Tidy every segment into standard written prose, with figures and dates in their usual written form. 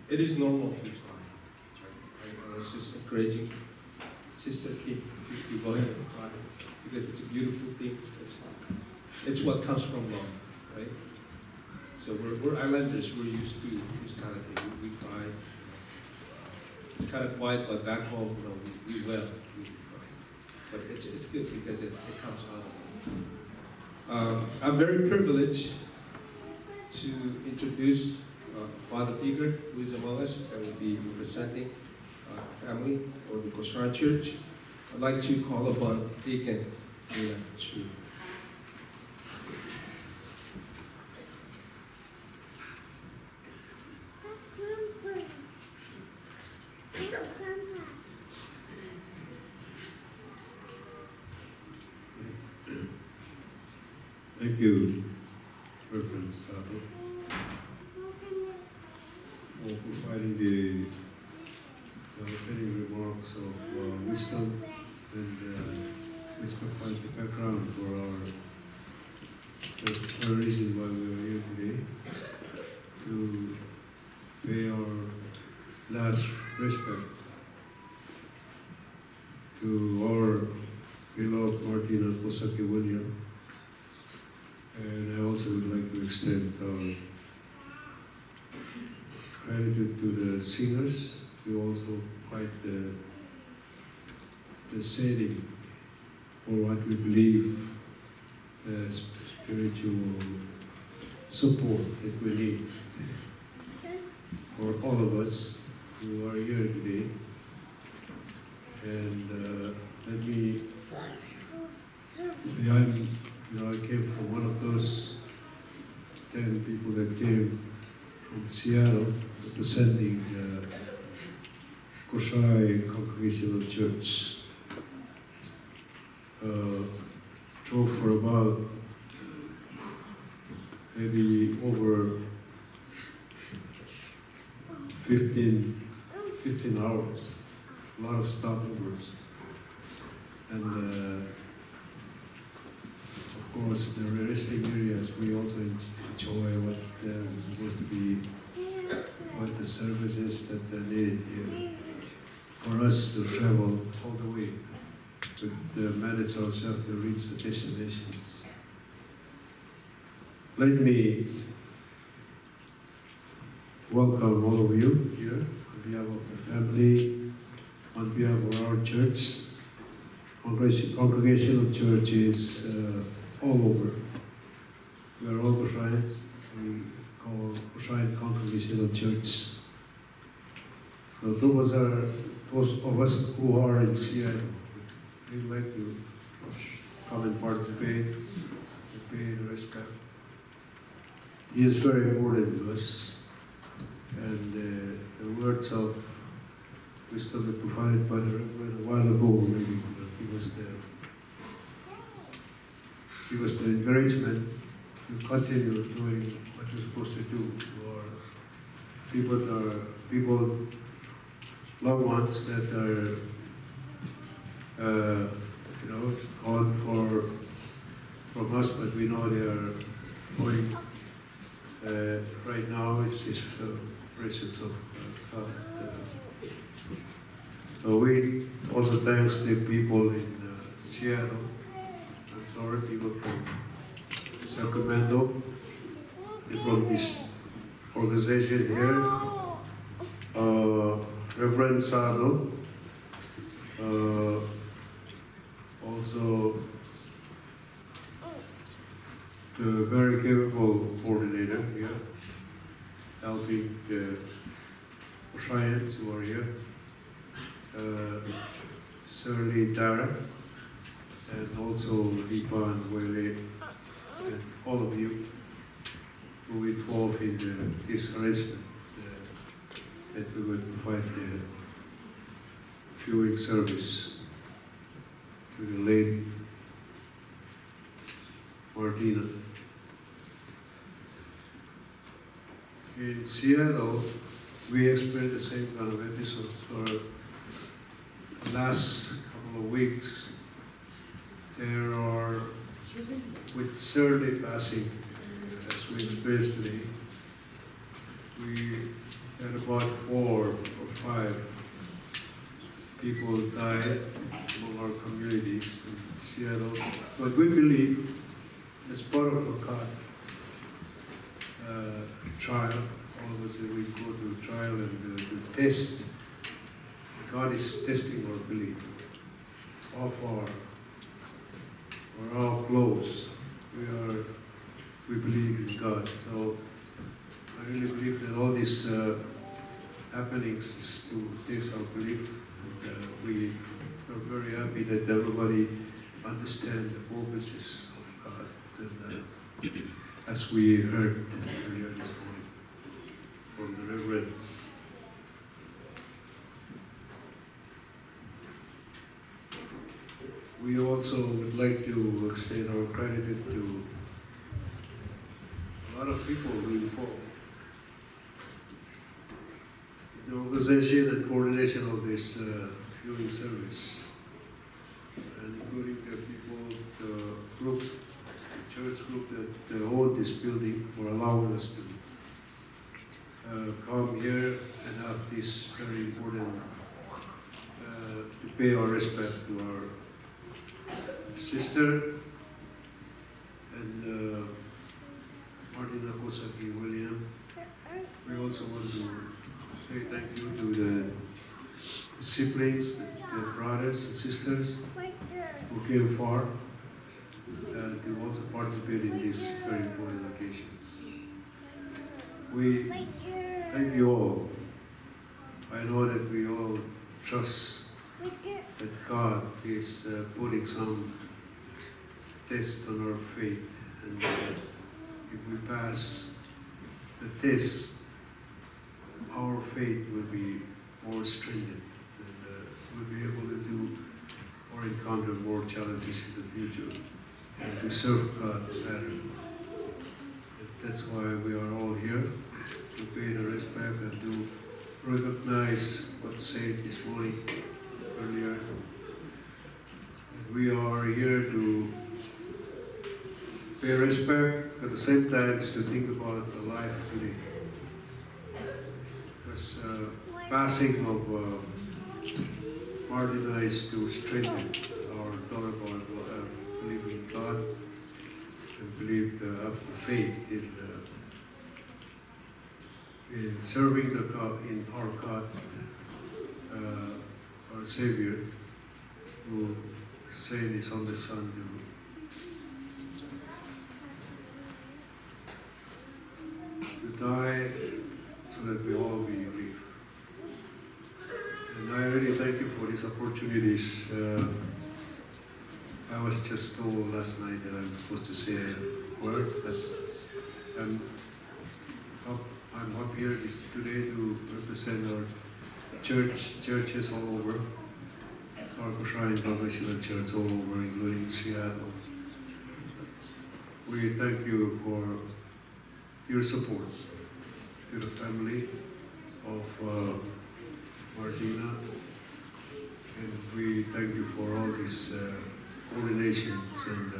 it is normal to cry. I was just encouraging Sister Kim to go ahead and cry because it's a beautiful thing. It's what comes from love, right? So we're islanders. We're used to this kind of thing. We cry. It's kind of quiet, but back home, we cry. But it's good because it comes out of it. I'm very privileged to introduce a father figure who is among us that will be representing family or the Kosrae Church. I'd like to call upon Deacon William to. Thank you, Reverend Sabo, for providing the opening remarks of wisdom and which provide the background for the reason why we are here today, to pay our last respect to our beloved Martina Kosaky William. And I also would like to extend our gratitude to the singers who also provide the setting for what we believe spiritual support that we need for all of us who are here today. And let me say I came from one of those 10 people that came from Seattle representing the Kosrae Congregational Church. Drove for about maybe over 15 hours, a lot of stopovers. And of course, the resting areas, we also enjoy what is supposed to be, what the services that are needed here. For us to travel all the way, to manage ourselves to reach the destinations. Let me welcome all of you here on behalf of the family, on behalf of our church. Congregational churches all over. We are all Kosraeans. We call Kosrae Congregational Church. So those of us who are in Seattle, we'd like to come and participate, and pay the respect. He is very important to us, and the words of wisdom that provided by the Reverend a while ago, maybe give us the encouragement to continue doing what we're supposed to do to our people, loved ones that are, called from us, but we know they are going. Right now, it's just the presence of God. So we also thanks the people in Seattle. I'm sorry, people from Sacramento, and from this organization here, Reverend Sado, also the very capable coordinator here, helping the Kosraeans who are here, Shirley Dara, and also Lipan Wele, and all of you who involved in this arrangement that we will provide the viewing service to the late Martina. In Seattle, we experienced the same kind of episodes for the last couple of weeks. There are, with Saturday passing, as we experienced today, we had and about 4 or 5 people died among our communities in Seattle. But we believe, as part of a God trial, all of us that we go to trial and to test, God is testing our belief. How far or how close we believe in God. So I really believe that all these happenings is to test our belief. And we are very happy that everybody understands the purposes of God. And as we heard earlier this morning from the Reverend. We also would like to extend our gratitude to a lot of people who involved in the organization and coordination of this viewing service, and including the people, the group, the church group that owned this building for allowing us to come here and have this very important, to pay our respect to our sister and Martina William. We also want to say thank you to the siblings, the brothers and sisters who came far and who also participate in these very important occasions. We thank you all. I know that we all trust that God is putting some test on our faith, and if we pass the test, our faith will be more strengthened, and we'll be able to do or encounter more challenges in the future and to serve God better. And that's why we are all here, to pay the respect and to recognize what's said this morning earlier. And we are here to pay respect, at the same time to think about the life today. Because passing of Martina is to strengthen our thought about believing in God and believe have faith in serving the God, in our God, our Savior, who sent His only Son to die so that we all be relief. And I really thank you for these opportunities. I was just told last night that I'm supposed to say a word, but I'm up here today to represent our churches all over, our Kosrae International Church all over, including Seattle. We thank you for your support to the family of Martina, and we thank you for all these coordinations and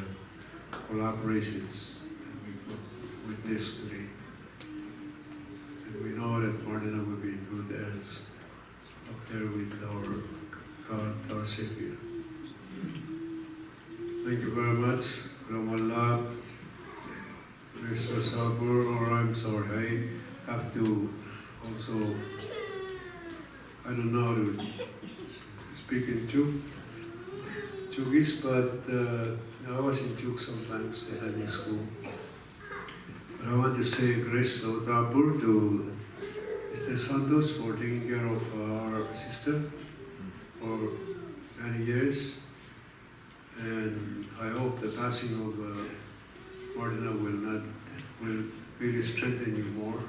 collaborations that we witnessed today. And we know that Martina will be in good hands up there with our God, our Savior. Thank you very much. Ramallah, Mr. Sabur, or I'm sorry, I have to also, I don't know how to speak in Chugis, but I was in Chug sometimes at high school. But I want to say grace to Tabur, to Mr. Santos for taking care of our sister for many years. And I hope the passing of Martina will really strengthen you more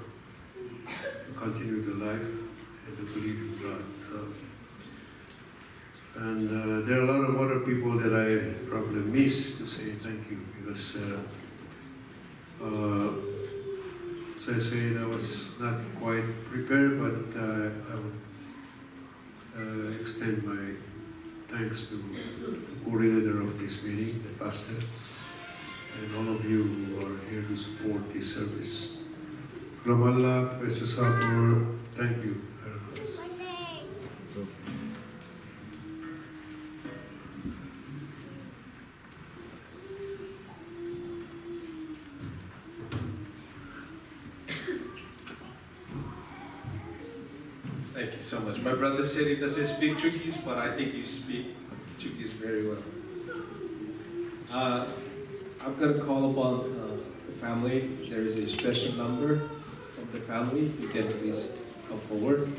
to continue the life and to believe in God. And there are a lot of other people that I probably miss to say thank you, because as I said, I was not quite prepared, but I would extend my thanks to the coordinator of this meeting, the pastor, and all of you who are here to support this service. Ramallah, Pesosapur, Thank you very much. Thank you so much. My brother said he doesn't speak Chuukese, but I think you speak Chuukese very well. I'm going to call upon the family. There is a special number from the family. You can please come forward.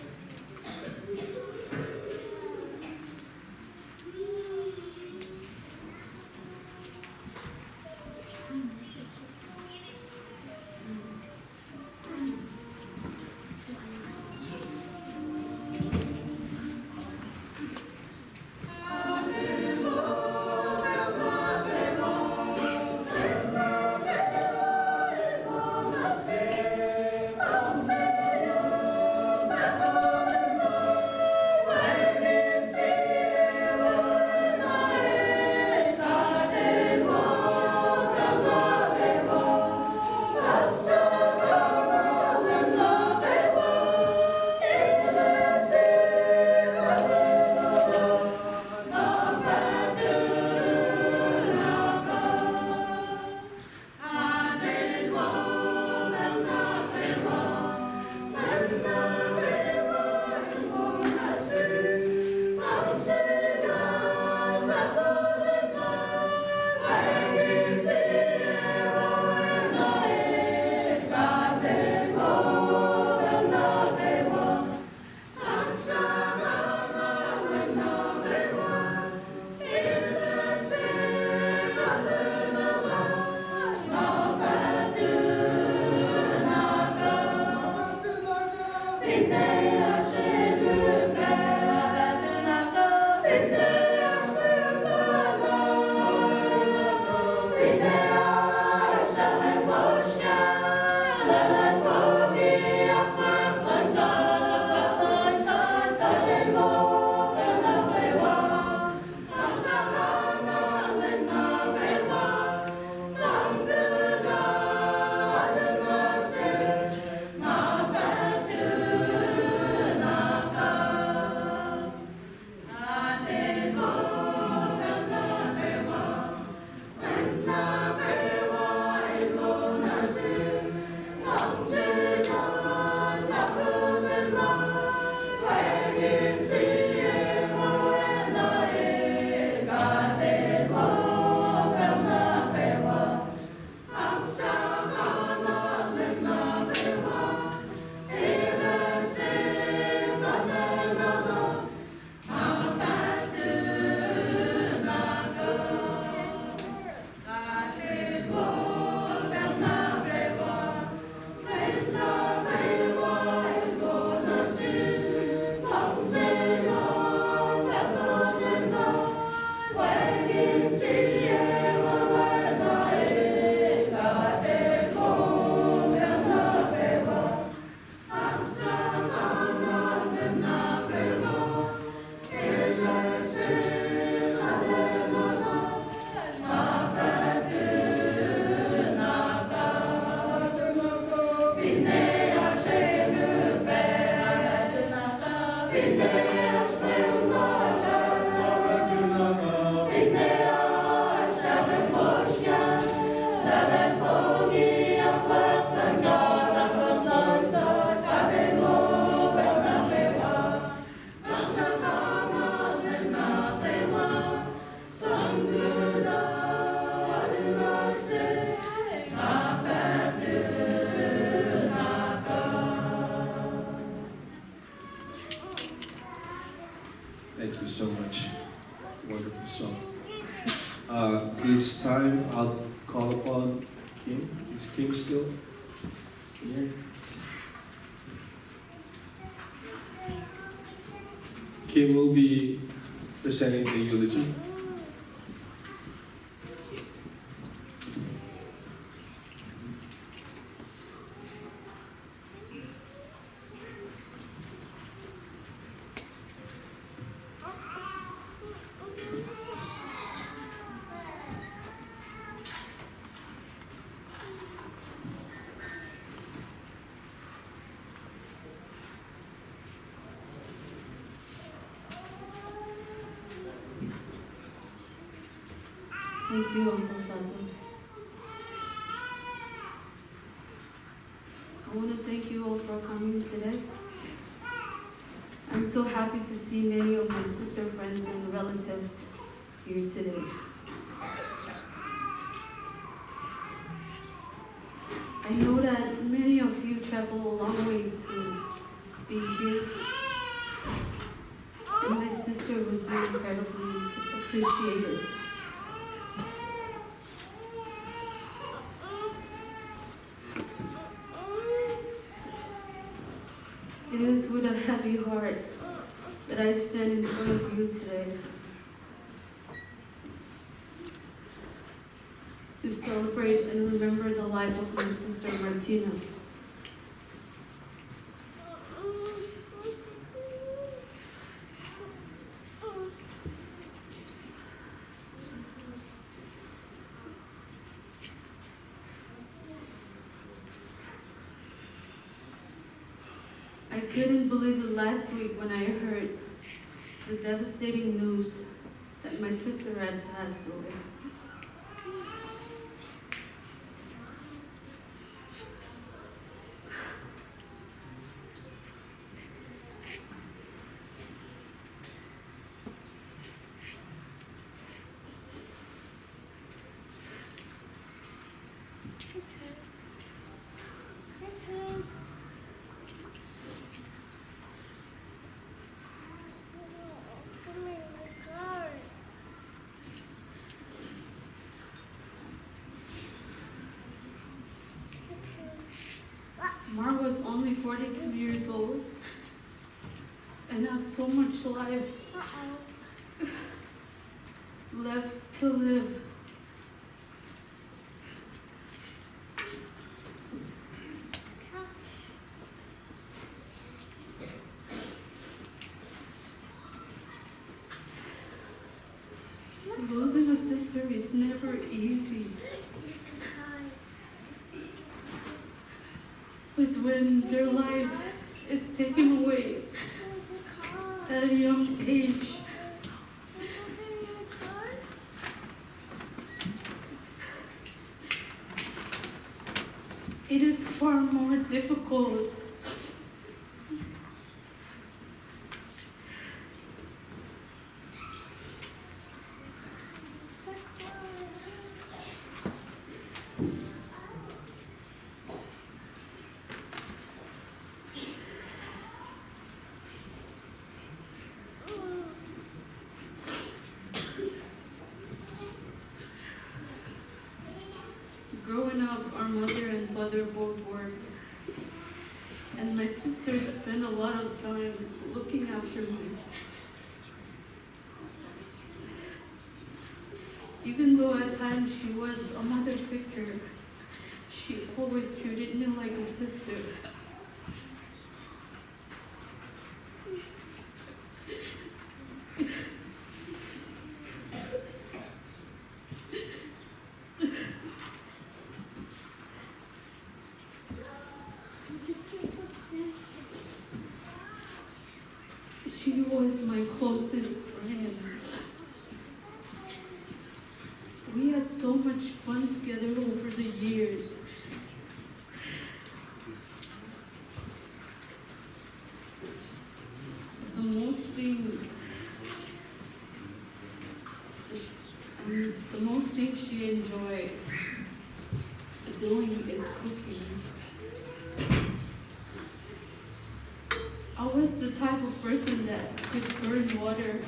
Thank you so much. Wonderful song. This time I'll call upon Kim. Is Kim still here? Kim will be presenting the eulogy. Thank you, Uncle Santo. I want to thank you all for coming today. I'm so happy to see many of my sister friends and relatives here today. I know that many of you travel a long way to be here, and my sister would be incredibly appreciated. It is with a heavy heart that I stand in front of you today to celebrate and remember the life of my sister Martina. I couldn't believe it last week when I heard the devastating news that my sister had passed away. Mar was only 42 years old and had so much life left to live. Losing a sister is never easy. But when their life is taken away at a young age, it is far more difficult. Growing up, our mother and father both worked, and my sister spent a lot of time looking after me. Even though at times she was a mother figure, she always treated me like a sister. She was my closest friend. We had so much fun together over the years. The most thing she enjoyed doing is cooking. I was the type of person that could burn water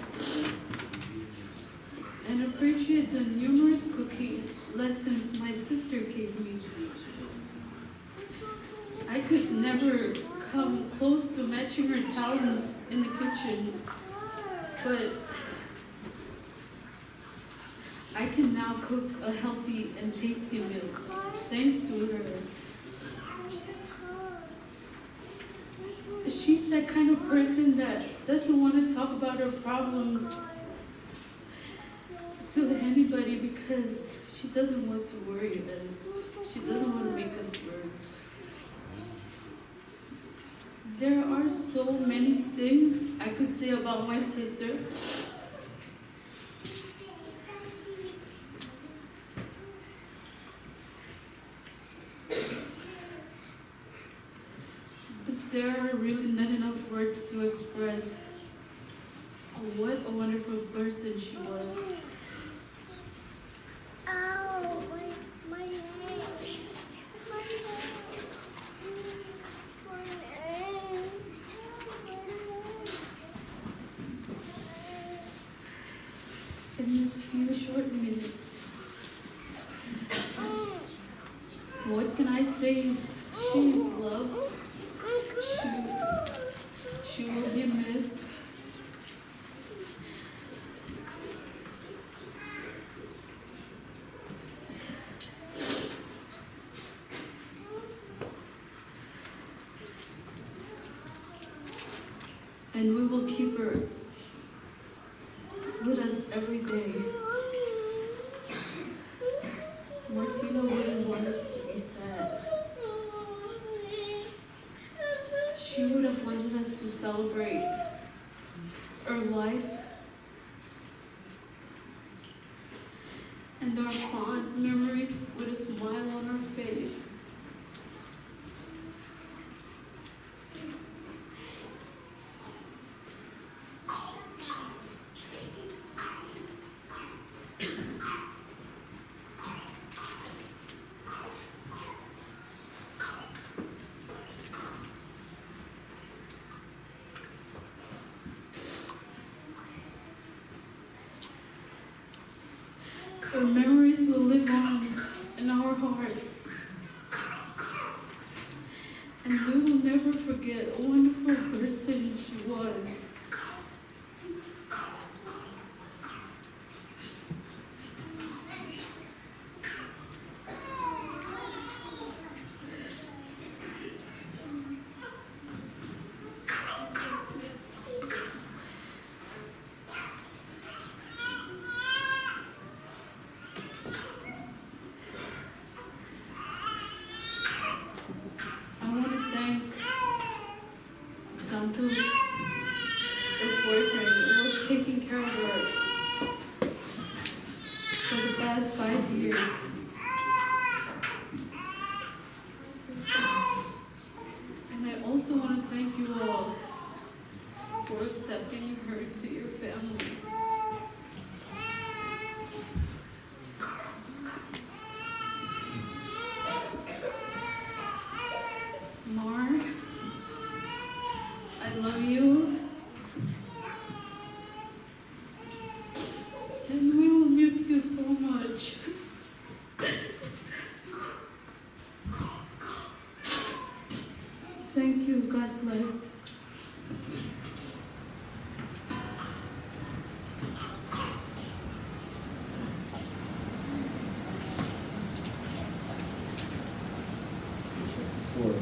and appreciate the numerous cooking lessons my sister gave me. I could never come close to matching her talents in the kitchen, but I can now cook a healthy and tasty meal, thanks to her. She's that kind of person that doesn't want to talk about her problems to anybody because she doesn't want to worry us. She doesn't want to make us worry. There are so many things I could say about my sister. there are really not enough words to express what a wonderful person she was. Ow, my leg. In these few short minutes, what can I say? She is loved. She will be missed. And we will keep her with us every day. Martina wouldn't want us to be sad. She would have wanted us to celebrate our life and our fond memories with a smile on our face. Her memories will live on in our hearts. And we will never forget a wonderful person she was. Santos, her boyfriend, was taking care of her for the past 5 years. And I also want to thank you all for accepting her into your family. Mar, I love you. And we will miss you so much. Thank you. God bless. For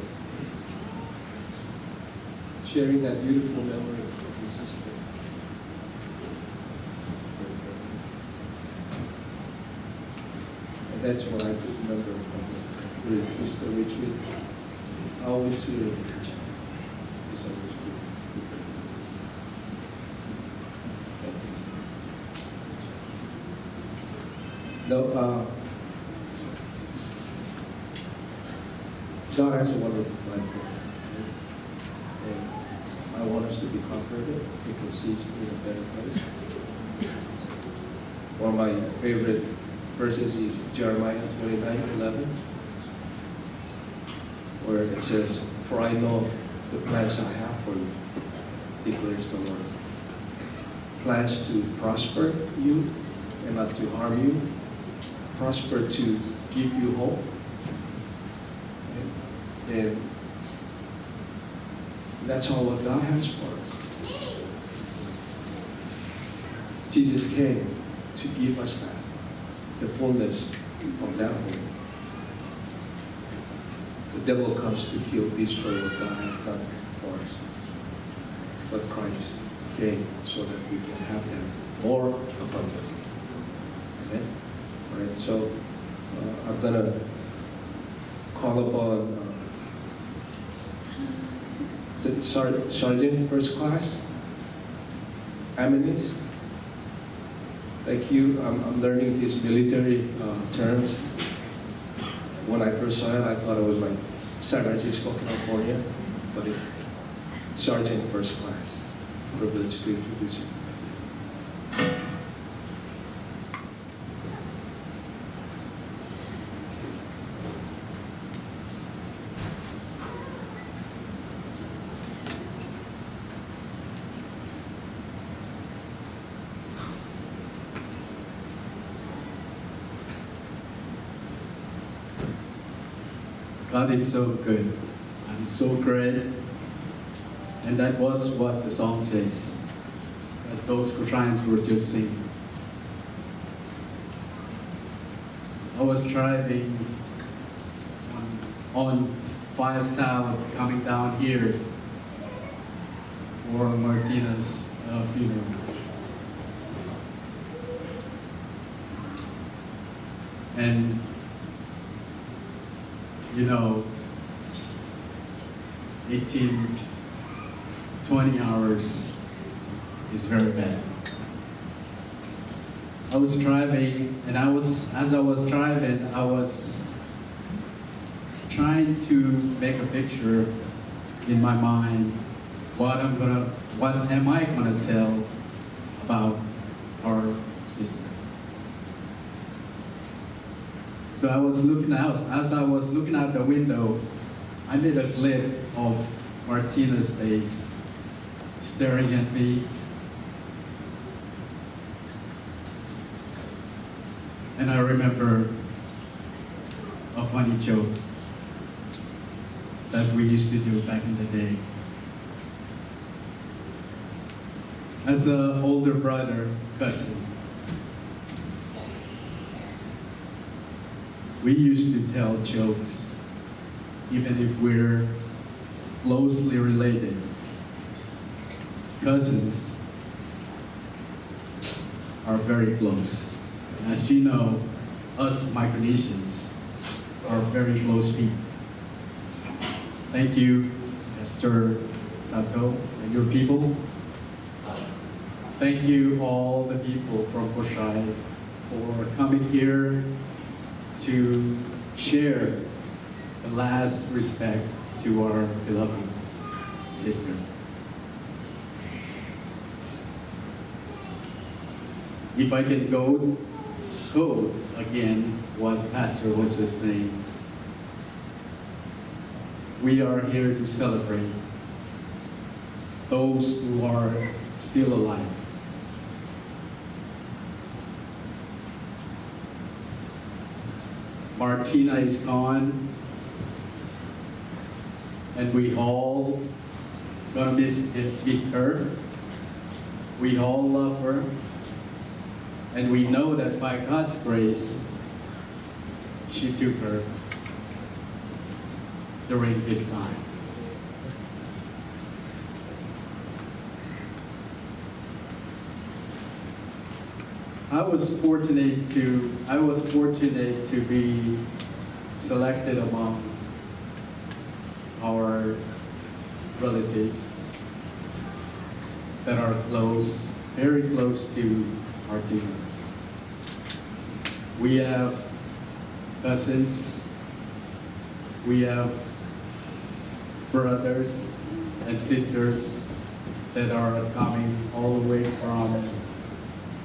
sharing that beautiful memory of your sister. And that's what I could remember from the Easter retreat. I always see her. She's always good. No, God has a wonderful plan for us. And I want us to be comforted because He's in a better place. One of my favorite verses is Jeremiah 29:11, where it says, "For I know the plans I have for you, declares the Lord. Plans to prosper you and not to harm you, prosper to give you hope." And that's all what God has for us. Jesus came to give us that, the fullness of that hope. The devil comes to kill, destroy what God has done for us. But Christ came so that we can have that more abundantly. Amen? All right, so I'm going to call upon Sergeant First Class, Aminis. Thank you. I'm learning these military terms. When I first saw it, I thought it was like San Francisco, California, but Sergeant First Class. Privileged to introduce him. God is so good and so great. And that was what the song says, that those Kosraeans were just singing. I was driving on 5 South coming down here for Martina's funeral. And you know, 18, 20 hours is very bad. I was driving, and as I was driving, I was trying to make a picture in my mind what am I gonna tell about our sister. So I was looking out, as I was looking out the window, I made a clip of Martina's face staring at me. And I remember a funny joke that we used to do back in the day. As an older brother, cousin, we used to tell jokes, even if we're closely related. Cousins are very close. As you know, us Micronesians are very close people. Thank you, Mr. Sato and your people. Thank you all the people from Kosrae for coming here to share the last respect to our beloved sister. If I can go again what Pastor was just saying, we are here to celebrate those who are still alive. Martina is gone, and we all gonna miss her. We all love her, and we know that by God's grace, she took her during this time. I was fortunate to be selected among our relatives that are close, very close to Martina. We have cousins, we have brothers and sisters that are coming all the way from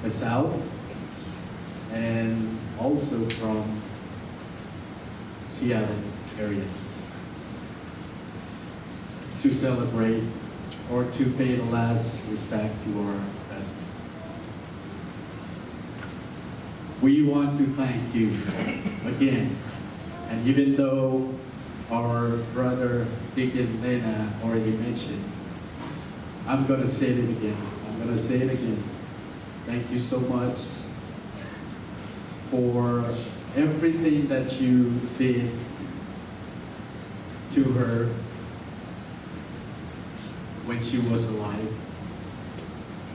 the south and also from Seattle area to celebrate or to pay the last respect to our president. We want to thank you again, and even though our brother Deacon Lena already mentioned, I'm going to say it again. Thank you so much for everything that you did to her when she was alive,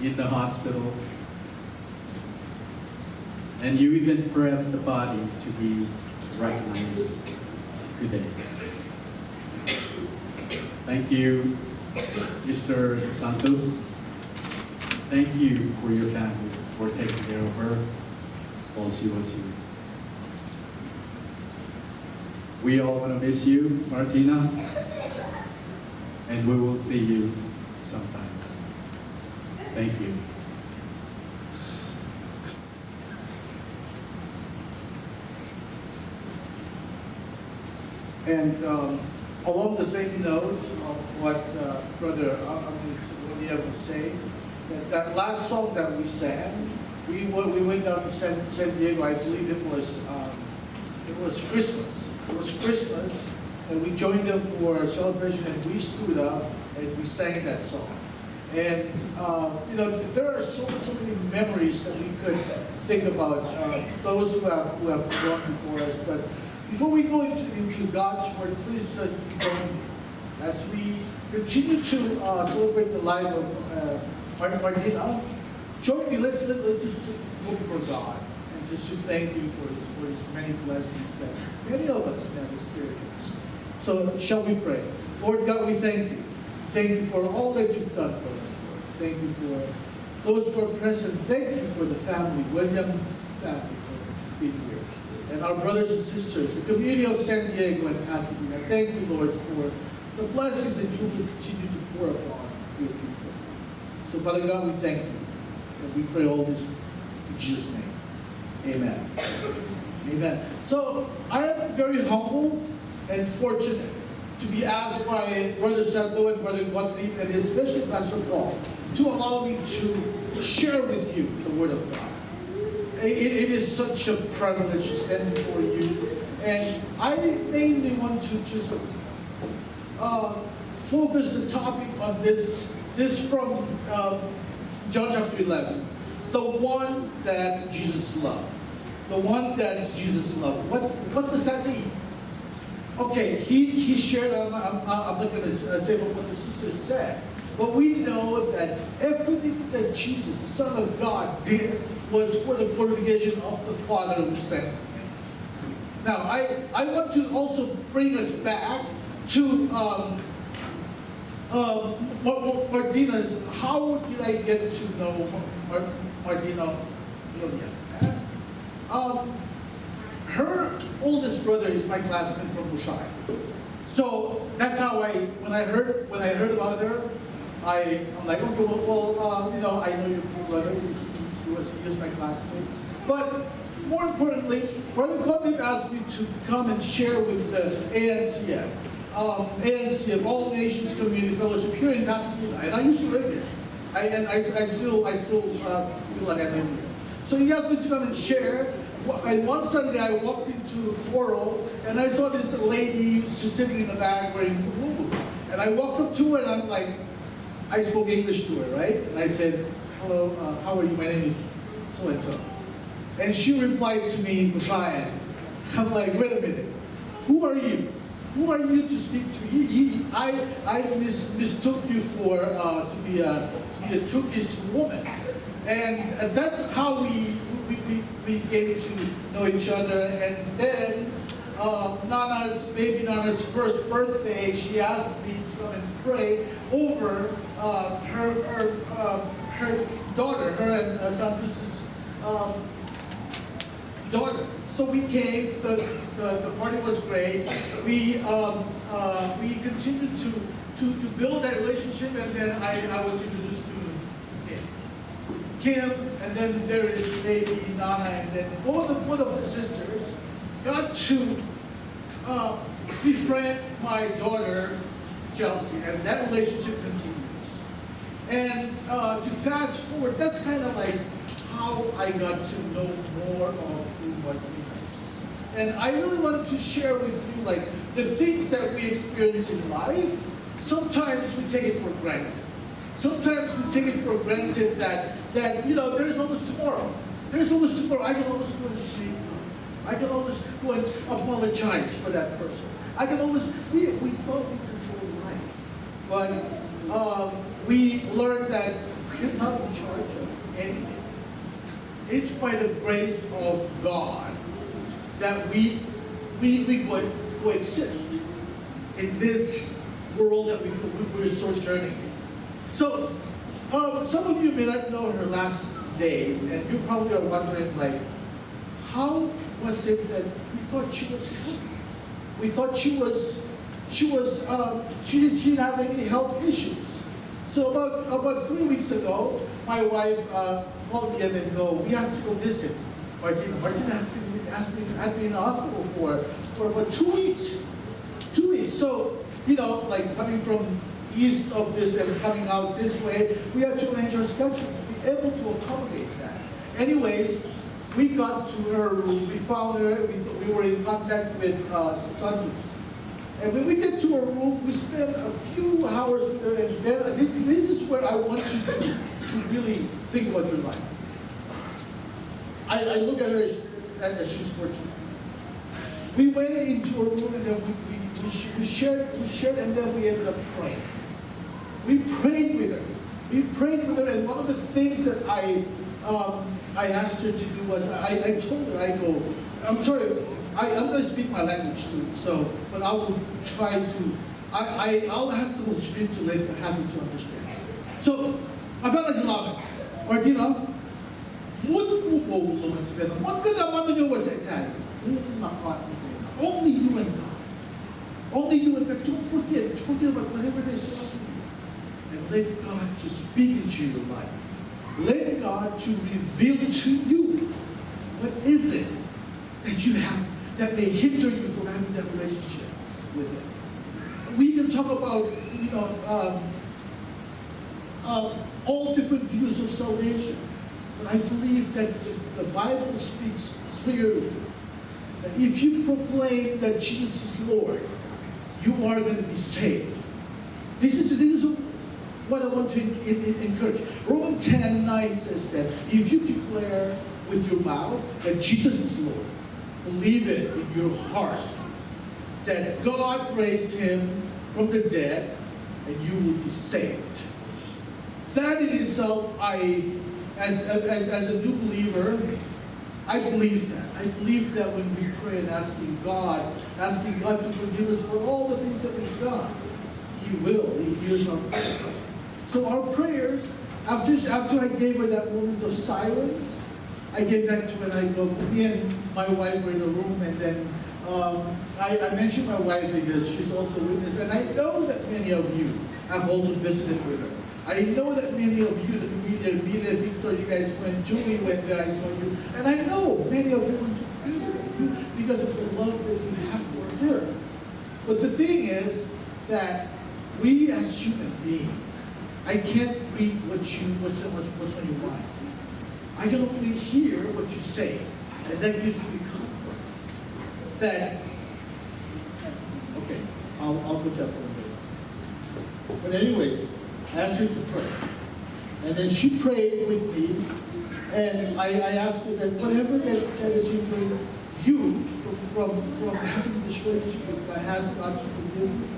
in the hospital, and you even prepped the body to be recognized today. Thank you, Mr. Santos. Thank you for your family for taking care of her while she was here. We all want to miss you, Martina, and we will see you sometimes. Thank you. And along the same note of what Brother William was saying, that last song that we sang, we went down to San Diego. I believe it was Christmas. It was Christmas, and we joined them for a celebration, and we stood up and we sang that song. And there are so many memories that we could think about, those who have gone before us. But before we go into God's word, please join me as we continue to celebrate the life of Martina. Join me. Let's just look for God and just to thank you for his many blessings that many of us have experienced. So shall we pray? Lord God, we thank you. Thank you for all that you've done for us, Lord. Thank you for those who are present. Thank you for the family, William family, for being here. And our brothers and sisters, the community of San Diego and Pasadena. Thank you, Lord, for the blessings that you will continue to pour upon your people. So, Father God, we thank you. And we pray all this in Jesus' name. Amen. Amen. So, I am very humble and fortunate to be asked by Brother Sardo and Brother Gottlieb, and especially Pastor Paul, to allow me to share with you the Word of God. It is such a privilege to stand before you, and I mainly want to just focus the topic on this from John chapter 11, the one that Jesus loved. The one that Jesus loved. What does that mean? Okay, he shared, I'm not going to say what the sister said, but we know that everything that Jesus, the Son of God, did was for the glorification of the Father who sent him. Now, I want to also bring us back to Martina's. How did I get to know Martina William? Her oldest brother is my classmate from Kosrae. So that's how when I heard about her, I'm like, okay, well, I know your brother. He was my classmate. But more importantly, Brother Gottlieb asked me to come and share with the ANCF, All Nations Community Fellowship here in Pasadena. And I used to live there. And I still feel like I'm in there. So he asked me to come and share. And one Sunday I walked into Foro and I saw this lady just sitting in the back wearing blue. And I walked up to her and I'm like, I spoke English to her, right? And I said, hello, how are you? My name is so-and-so. And she replied to me in Kosrae. I'm like, wait a minute, who are you? Who are you to speak to me? I mistook you for to be a Turkish woman. And that's how we came to know each other. And then baby Nana's first birthday, she asked me to come and pray over her daughter, her and Santos' daughter. So we came. The party was great. We continued to build that relationship, and then I was introduced to Kim, and then there is baby Nana, and then both of the sisters got to befriend my daughter Chelsea, and that relationship continues. And to fast forward, that's kind of like how I got to know more of who Martina is. And I really wanted to share with you, like, the things that we experience in life. Sometimes we take it for granted. Sometimes we take it for granted that there's always tomorrow. There's always tomorrow. I can always go and make up. I can always go and apologize for that person. I can always, we thought we controlled life. But we learned that we're not in charge of anything. It's by the grace of God that we coexist in this world that we're sojourning in. So, some of you may not know her last days, and you probably are wondering, like, how was it that we thought she was healthy? We thought she didn't have any health issues. So about 3 weeks ago, my wife called me and go, we have to go visit Martina. Martina had been in the hospital for about 2 weeks. 2 weeks. So, you know, like coming from east of this and coming out this way, we had to arrange our schedule to be able to accommodate that. Anyways, we got to her room, we found her, we were in contact with Santos. And when we get to her room, we spent a few hours with her, and then, this is where I want you to really think about your life. I look at her as she's 14. We went into her room and then we shared, and then we ended up praying. We prayed with her. We prayed with her, and one of the things that I asked her to do was, I told her, I go, I'm sorry, I'm going to speak my language too, so, but I will try to, I'll ask the Holy Spirit to have me to understand. So, I felt like laughing. Martina, only you and God. Only you and God. Don't forget about whatever they say. And let God to speak into your life. Let God to reveal to you what is it that you have that may hinder you from having that relationship with Him. We can talk about, you know, all different views of salvation, but I believe that the Bible speaks clearly that if you proclaim that Jesus is Lord, you are going to be saved. This is what I want to encourage. Romans 10:9 says that if you declare with your mouth that Jesus is Lord, believe it in your heart that God raised Him from the dead, and you will be saved. That in itself, as a new believer, I believe that. I believe that when we pray and asking God to forgive us for all the things that we've done, He will. He hears our prayers. So our prayers, after I gave her that moment of silence, I get back to it and I go, me and my wife were in the room, and then I mentioned my wife because she's also a witness, and I know that many of you have also visited with her. I know that many of you, Victor, you guys went, Julie went there, I saw you, and I know many of you went to be with you because of the love that you have for her. But the thing is that we as human beings, I can't read what's on your mind. I can only hear what you say, and that gives me comfort. That, okay, I'll put that one there. But anyways, I asked her to pray. And then she prayed with me, and I asked her that whatever that is hindering you from having this relationship with God, ask God to forgive you.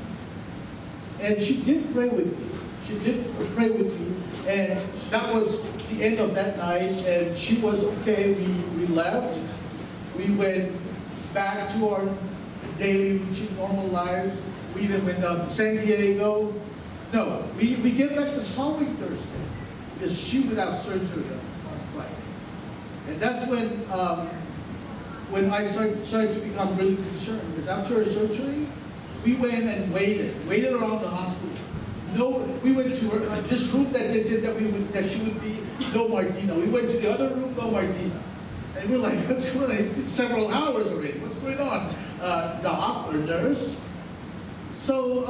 And she did pray with me. She did pray with me, and that was the end of that night, and she was okay. We left. We went back to our daily routine, normal lives. We even went down to San Diego. No, we get back the following Thursday because she would have surgery on Friday. And that's when I started to become really concerned, because after her surgery, we went and waited around the hospital. No, we went to her, this room that they said that she would be, no Martina. We went to the other room, no Martina. And we're like, what's going on? It's been several hours already. What's going on? Doc or nurse? So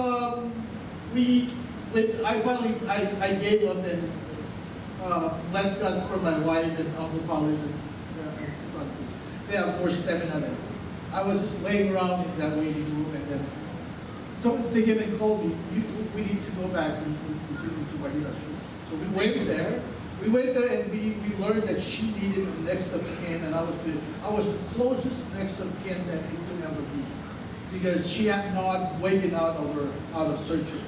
I gave up and blessed God for my wife and Uncle Polly's and they have more stamina than me. I was just laying around in that waiting room, and then someone came and called me, we need to go back to Martina's room. So we went there and we learned that she needed the next of kin, and I was the closest next of kin that it could ever be, because she had not waken out of surgery.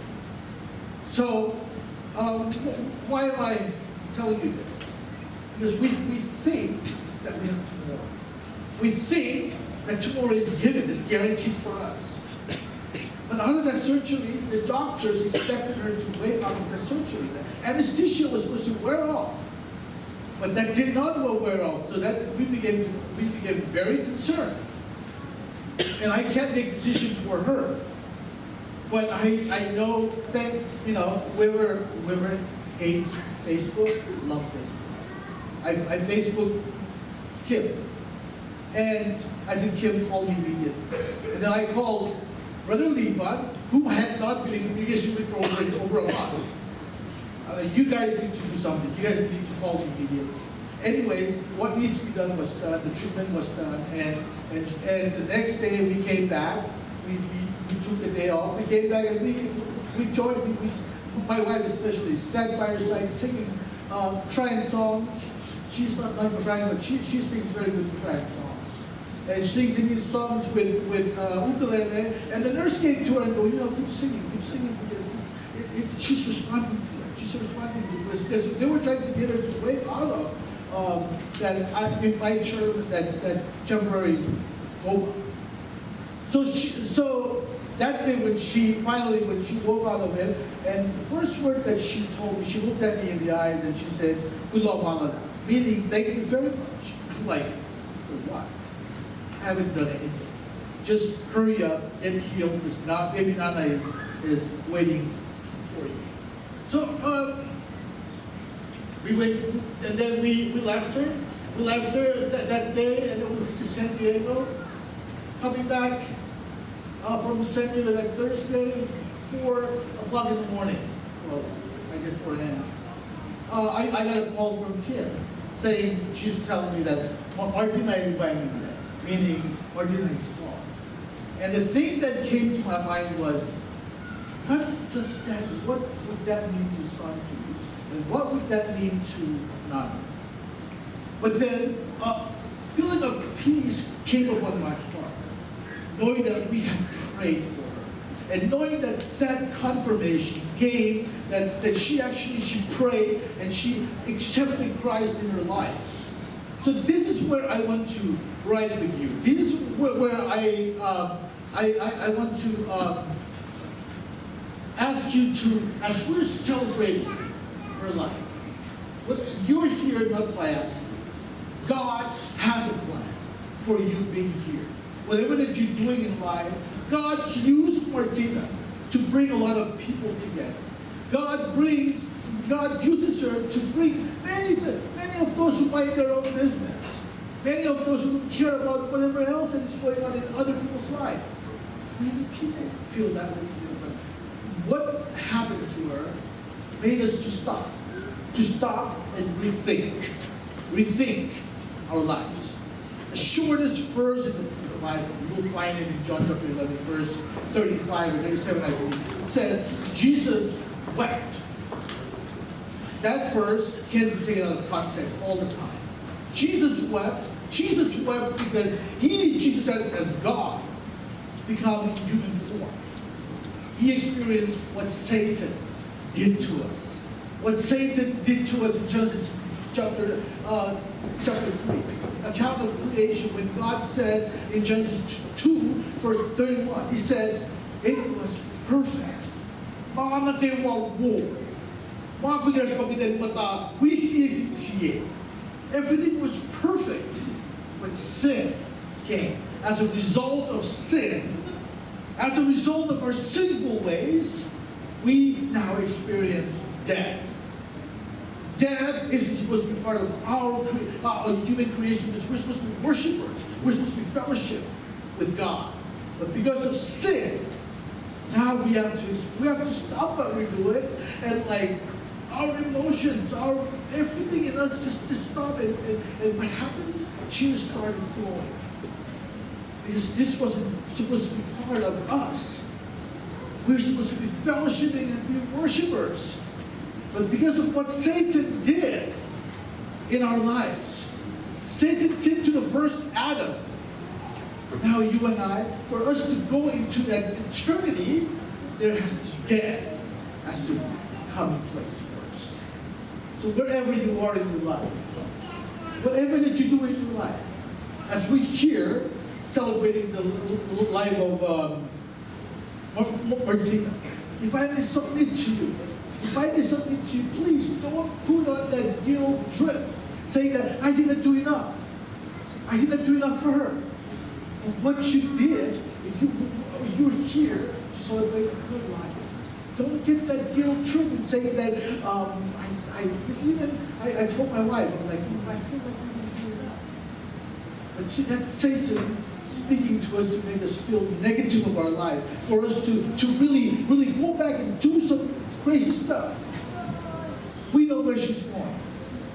So why am I telling you this? Because we think that we have tomorrow. We think that tomorrow is given, is guaranteed for us. But out of that surgery, the doctors expected her to wake out of that surgery. The anesthesia was supposed to wear off, but that did not wear off. So that we became very concerned. And I can't make a decision for her. But I know that, whoever hates Facebook, love Facebook. I Facebook Kim. And I think Kim called me immediately. And then I called Brother Levi, whom I had not been in communication with for over a month. You guys need to do something. You guys need to call me immediately. Anyways, what needs to be done was done. The treatment was done. And the next day we came back. We took the day off. We came back and we joined. My wife especially sat by her side singing Shrine songs. She's not Shrine, but she sings very good Shrine songs. And she's singing songs with ukulele. And the nurse came to her and go, keep singing because she's responding to it. She's responding to it because they were trying to get her to wake out of that, in my term, that temporary coma. So that day when she woke out of it, and the first word that she told me, she looked at me in the eyes and she said, "Ulaw malada," meaning thank you very much. I'm like, for what? I haven't done anything. Just hurry up, get healed, because now baby Nana is waiting for you. So we went, and then we left her. We left her that day, and then we went to San Diego. Coming back from San Diego that Thursday, 4 o'clock in the morning. Well, I guess 4 a.m. I got a call from Kim saying, she's telling me that Martina William, meaning Martina is gone. And the thing that came to my mind was, what would that mean to Santos? And what would that mean to Nana? But then, a feeling of peace came upon my heart, knowing that we had prayed for her. And knowing that that confirmation came, that she prayed and she accepted Christ in her life. So this is where I want to write with you. This is where I want to ask you to, as we're celebrating her life, you're here not by accident. God has a plan for you being here. Whatever that you're doing in life, God used Martina to bring a lot of people together. God uses her to bring many of those who mind their own business. Many of those who care about whatever else that is going on in other people's lives. Many people feel that way too. What happened to her made us to stop and rethink our lives. The shortest verse in the Bible, you'll find it in John chapter 11, verse 35 or 37, I believe. It says, Jesus wept. That verse can be taken out of context all the time. Jesus wept. Jesus wept because Jesus as God, become human form. He experienced what Satan did to us. What Satan did to us in Genesis chapter 3. Account of creation, when God says in Genesis 2, verse 31, he says, it was perfect. Everything was perfect when sin came. As a result of sin, as a result of our sinful ways, we now experience death. Death isn't supposed to be part of our human creation because we're supposed to be worshipers. We're supposed to be fellowship with God. But because of sin, now we have to stop what we're doing and like our emotions, our everything in us just stop and what happens? Tears started flowing. Because this wasn't supposed to be part of us. We're supposed to be fellowshipping and be worshipers. But because of what Satan did in our lives, Satan did to the first Adam. Now you and I, for us to go into that eternity, death has to come in place first. So wherever you are in your life, whatever that you do in your life, as we here celebrating the life of Martina, if I may submit to you, please don't put on that guilt trip saying that I didn't do enough. I didn't do enough for her. And what you did, you're here to celebrate a good life. Don't get that guilt trip and say that, I told my wife, I'm like, I feel like we need to do that. But see, that's Satan speaking to us to make us feel negative of our life, for us to really go back and do some crazy stuff. We know where she's going.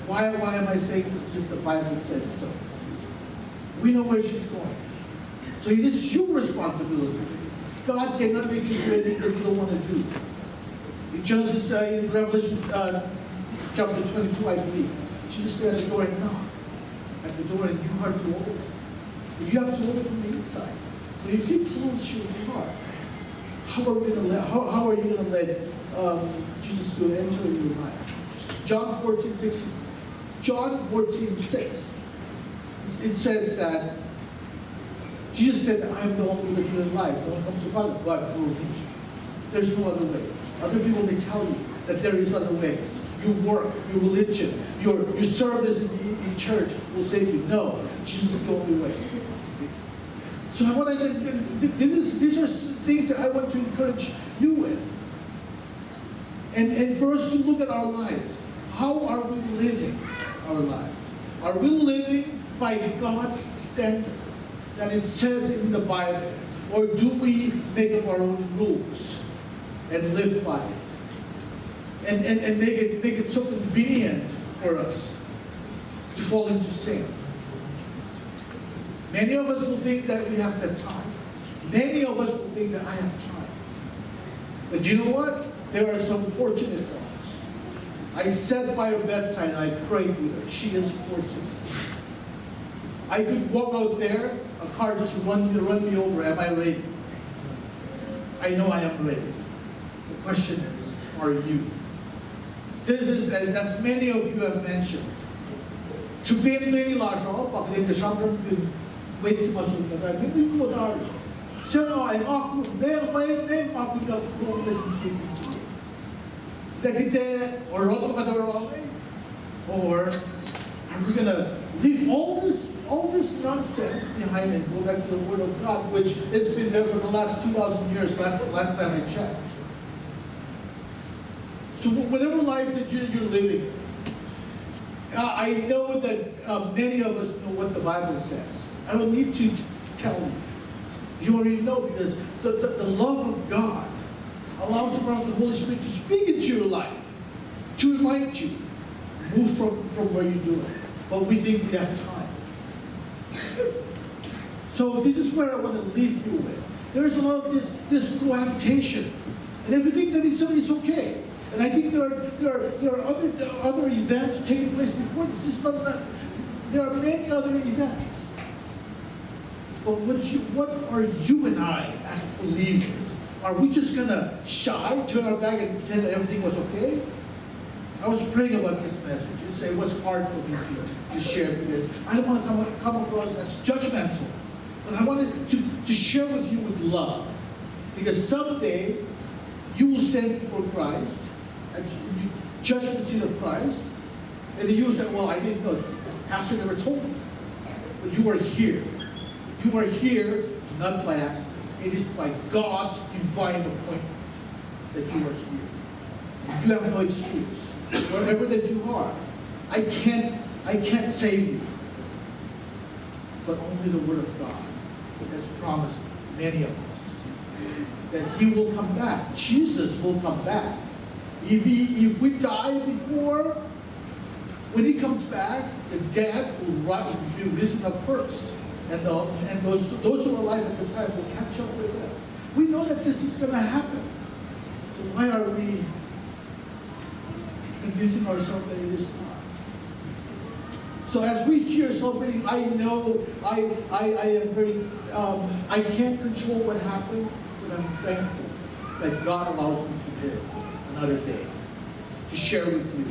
Why am I saying this? Because the Bible says so. We know where she's going. So it is your responsibility. God cannot make you do anything that you don't want to do. Jesus in Revelation chapter 22, I believe, Jesus said at the door and knock at the door, and you are to open. But you have to open from the inside. So if you close your heart, how are you going to let Jesus to enter into your life? John 14:6. John 14:6. It says that Jesus said, I am the only way to life. No one comes to Father but through me. There's no other way. Other people may tell you that there is other ways. Your work, your religion, your service in church will save you. No, Jesus is the only way. So I want to, these are things that I want to encourage you with. And for us to look at our lives. How are we living our lives? Are we living by God's standard that it says in the Bible? Or do we make up our own rules and live by it? And make it so convenient for us to fall into sin. Many of us will think that we have the time. Many of us will think that I have time. But you know what? There are some fortunate ones. I sat by her bedside and I prayed with her. She is fortunate. I could walk out there, a car just run me over. Am I ready? I know I am ready. The question is, are you? This is, as many of you have mentioned, or are we going to leave all this nonsense behind and go back to the Word of God, which has been there for the last 2,000 years, last time I checked? So whatever life that you're living, I know that many of us know what the Bible says. I don't need to tell you. You already know, because the love of God allows the Holy Spirit to speak into your life, to remind you, move from where you're doing. But we think we have time. So this is where I want to leave you with. There's a lot of this cohabitation, and everything that is okay. And I think there are other events taking place before this. There are many other events. But what are you and I as believers? Are we just gonna shy, turn our back, and pretend that everything was okay? I was praying about this message. It was hard for me to share because I don't want to come across as judgmental. But I wanted to share with you with love. Because someday you will stand before Christ and judge the seat of Christ. And you will say, well, I didn't know. The pastor never told me. But you are here. You are here not by accident. It is by God's divine appointment that you are here. You have no excuse. Wherever that you are, I can't save you. But only the Word of God has promised many of us that He will come back. Jesus will come back. If we die before, when He comes back, the dead will be risen up first. And those who are alive at the time will catch up with them. We know that this is going to happen. So why are we convincing ourselves that it is not? So as we here celebrating, I know I am very, I can't control what happened, but I'm thankful that God allows me to live another day, to share with you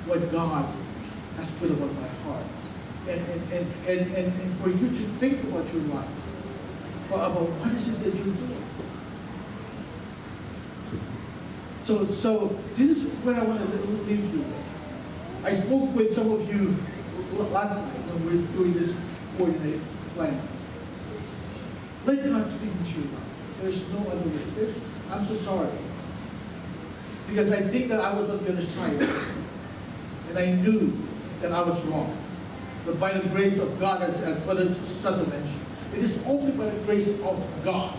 what God has put upon my heart. And for you to think about your life, about what is it that you're doing. So this is what I want to leave you with. I spoke with some of you last night when we were doing this coordinated plan. Let God speak into your life. There's no other way. I'm so sorry. Because I think that I was on the other side. And I knew that I was wrong. But by the grace of God, as Brother Sutton mentioned, it is only by the grace of God.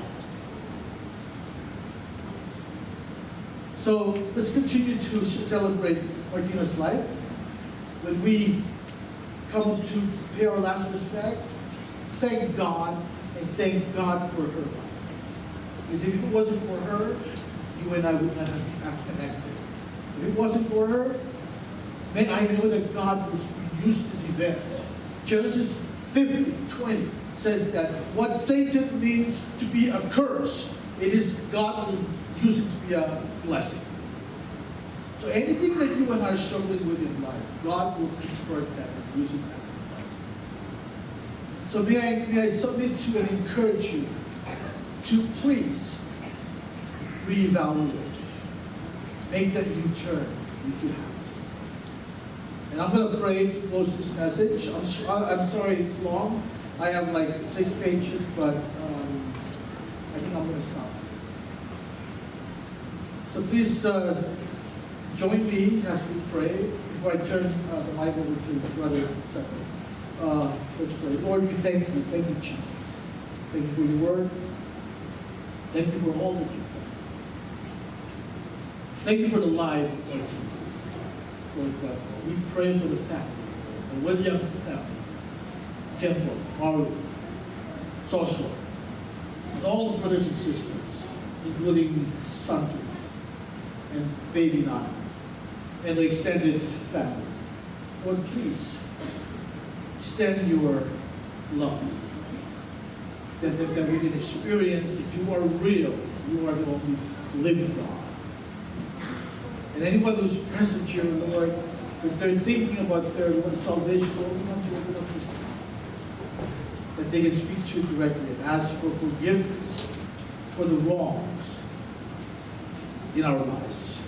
So let's continue to celebrate Martina's life. When we come to pay our last respect, thank God and thank God for her life. Because if it wasn't for her, you and I would not have connected. If it wasn't for her, then I know that God would use this event. Genesis 50:20 says that what Satan means to be a curse, it is God will use it to be a blessing. So anything that you and I are struggling with in life, God will convert that and use it as a blessing. So may I submit to and encourage you to please reevaluate. Make that U-turn if you have to. And I'm going to pray to close this message. I'm sorry it's long. I have like 6 pages, but I think I'm going to stop. So please join me as we pray. Before I turn the mic over to Brother Sepe. Let's pray. Lord, we thank you. Thank you, Jesus. Thank you for your word. Thank you for all that you've done. Thank you for the life of you. Lord God, we pray for the family, the William family, Kemble, Maureen, Kosrae, and all the brothers and sisters, including Santos and baby Nana, and the extended family. Lord, please extend your love, that we can experience that you are real, you are the only living God. And anyone who's present here, Lord, if they're thinking about their salvation, Lord, we want you to open up this door, that they can speak to you directly and ask for forgiveness for the wrongs in our lives.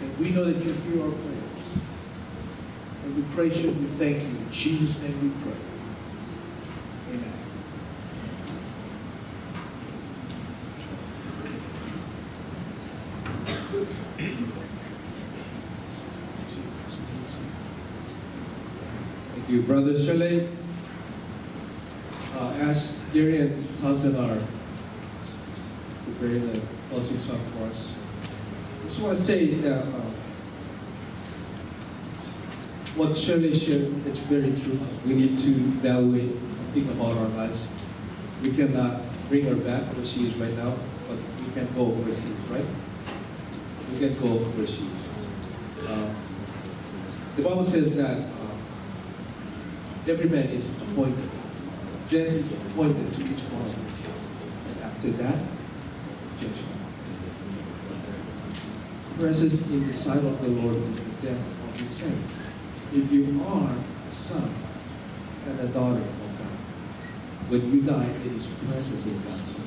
And we know that you hear our prayers. And we praise you and we thank you. In Jesus' name we pray. Amen. Thank you, Brother Shirley. As Gary and Townsend are preparing the closing song for us, I just want to say that what Shirley shared is very true. We need to evaluate and think about our lives. We cannot bring her back where she is right now, but we can go where she is, right? We can go where she is. The Bible says that every man is appointed. Death is appointed to each one of us. And after that, judgment. Precious in the sight of the Lord is the death of his saints. If you are a son and a daughter of God, when you die, it is precious in God's sight.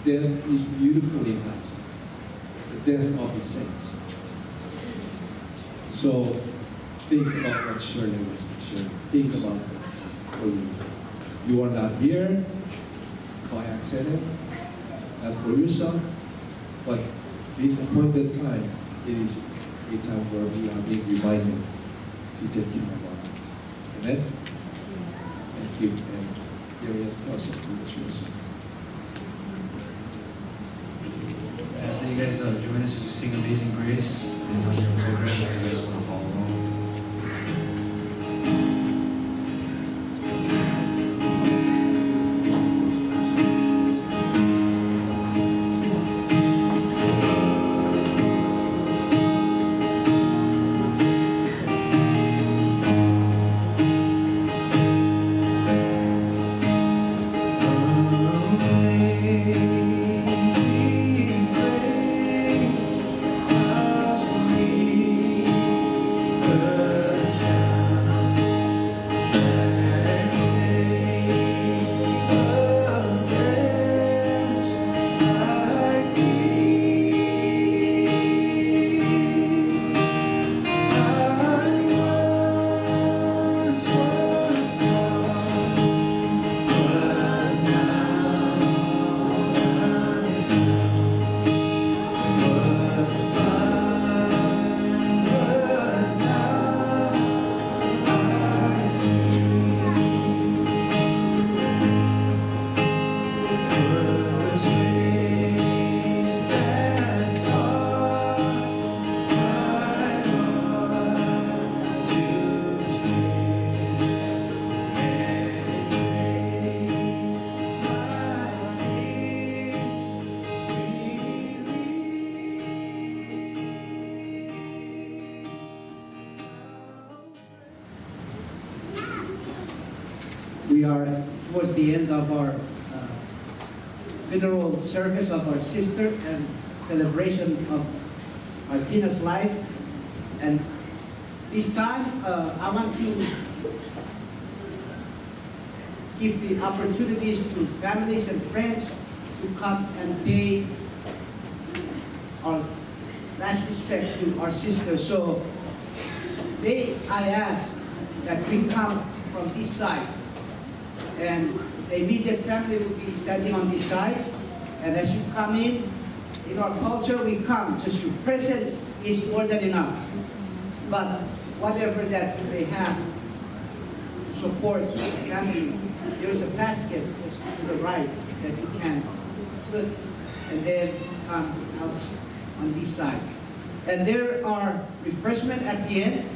Death is beautiful in God's sight. The death of his saints. So think about what Shirley was sharing. Think about it for you. You are not here by accident, not for yourself, but this appointed time, it is a time where we are being reminded to take care of our lives. Amen? Thank you. And Gary, tell us about this verse. As you guys join us as we sing Amazing Grace, it's on your program if you guys want to follow along. Amazing grace, how sweet we are towards the end of our funeral service of our sister and celebration of Martina's life. And this time, I want to give the opportunities to families and friends to come and pay our last respect to our sister. So I ask that we come from this side, and the immediate family will be standing on this side. And as you come in our culture, we come, just your presence is more than enough. But whatever that you may have to support the family, there is a basket just to the right that you can put, and then come out on this side. And there are refreshments at the end,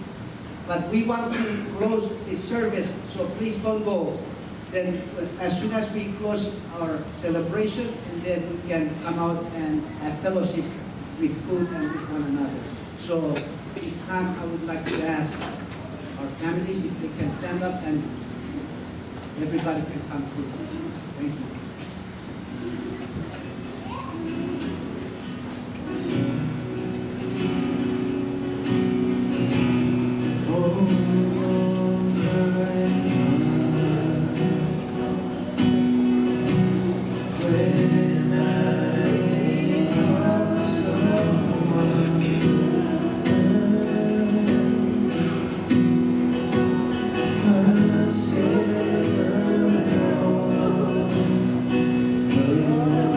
but we want to close this service, so please don't go. Then as soon as we close our celebration, and then we can come out and have fellowship with food and with one another. So this time I would like to ask our families if they can stand up and everybody can come through. Thank you. Semeon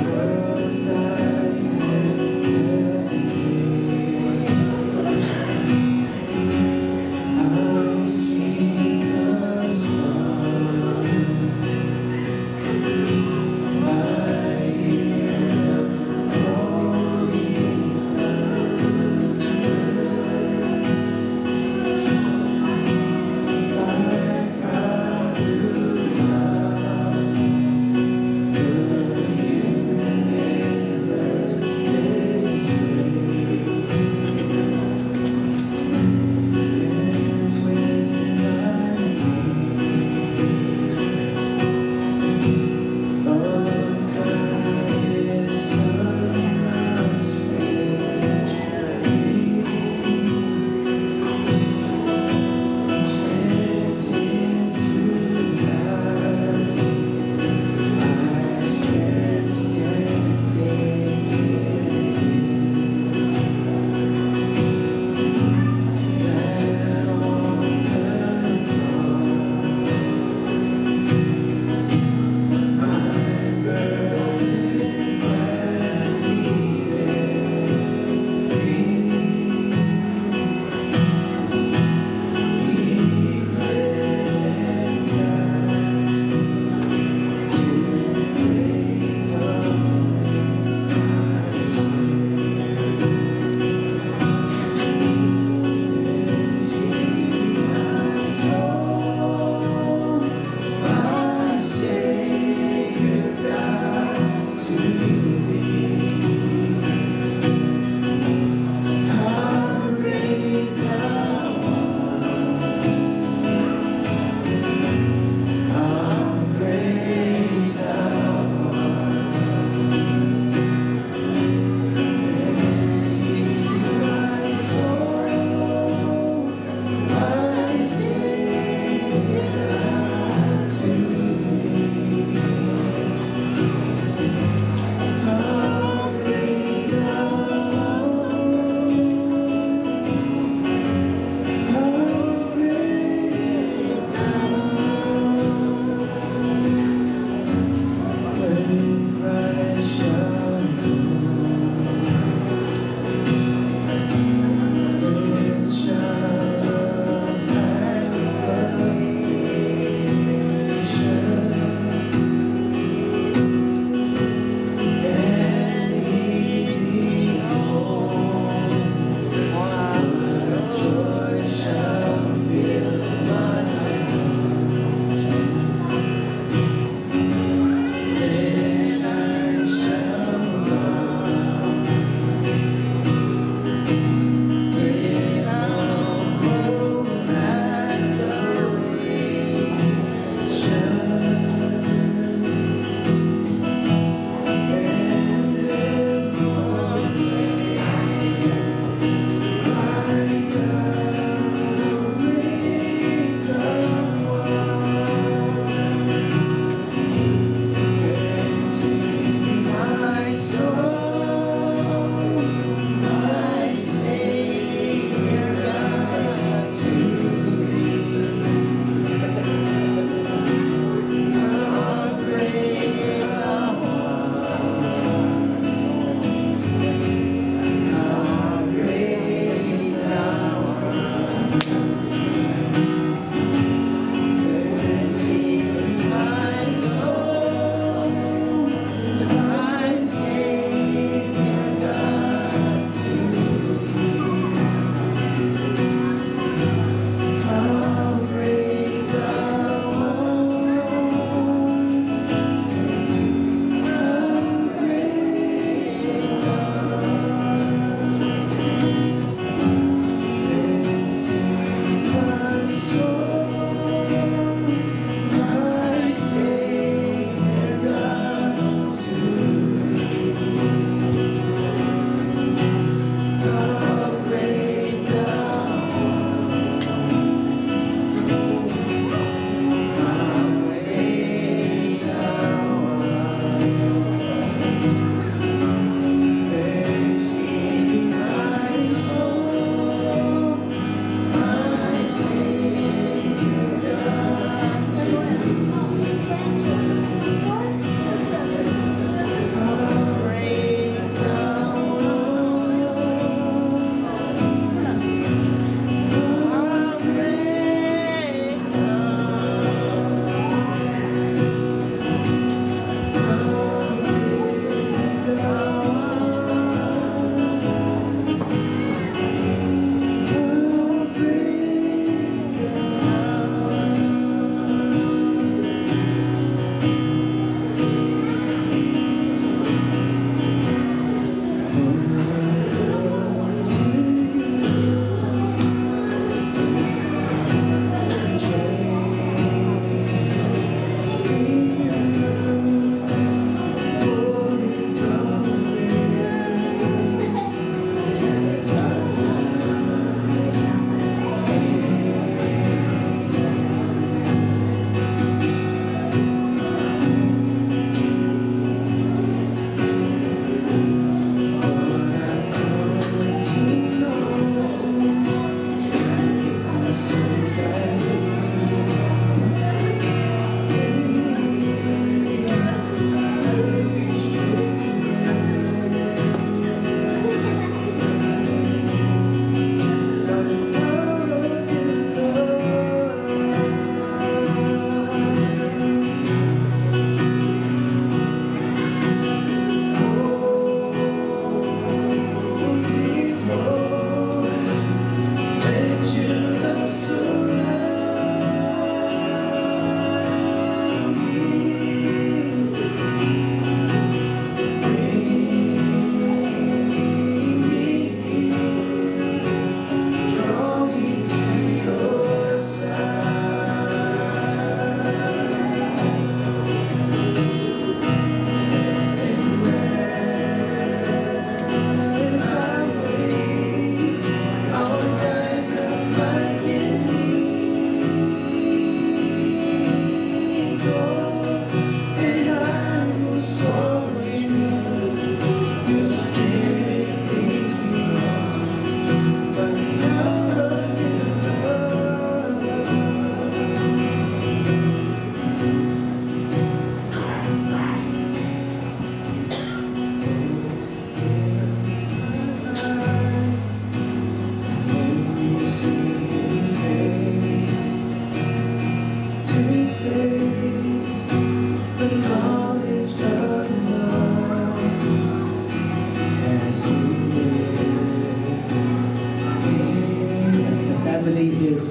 is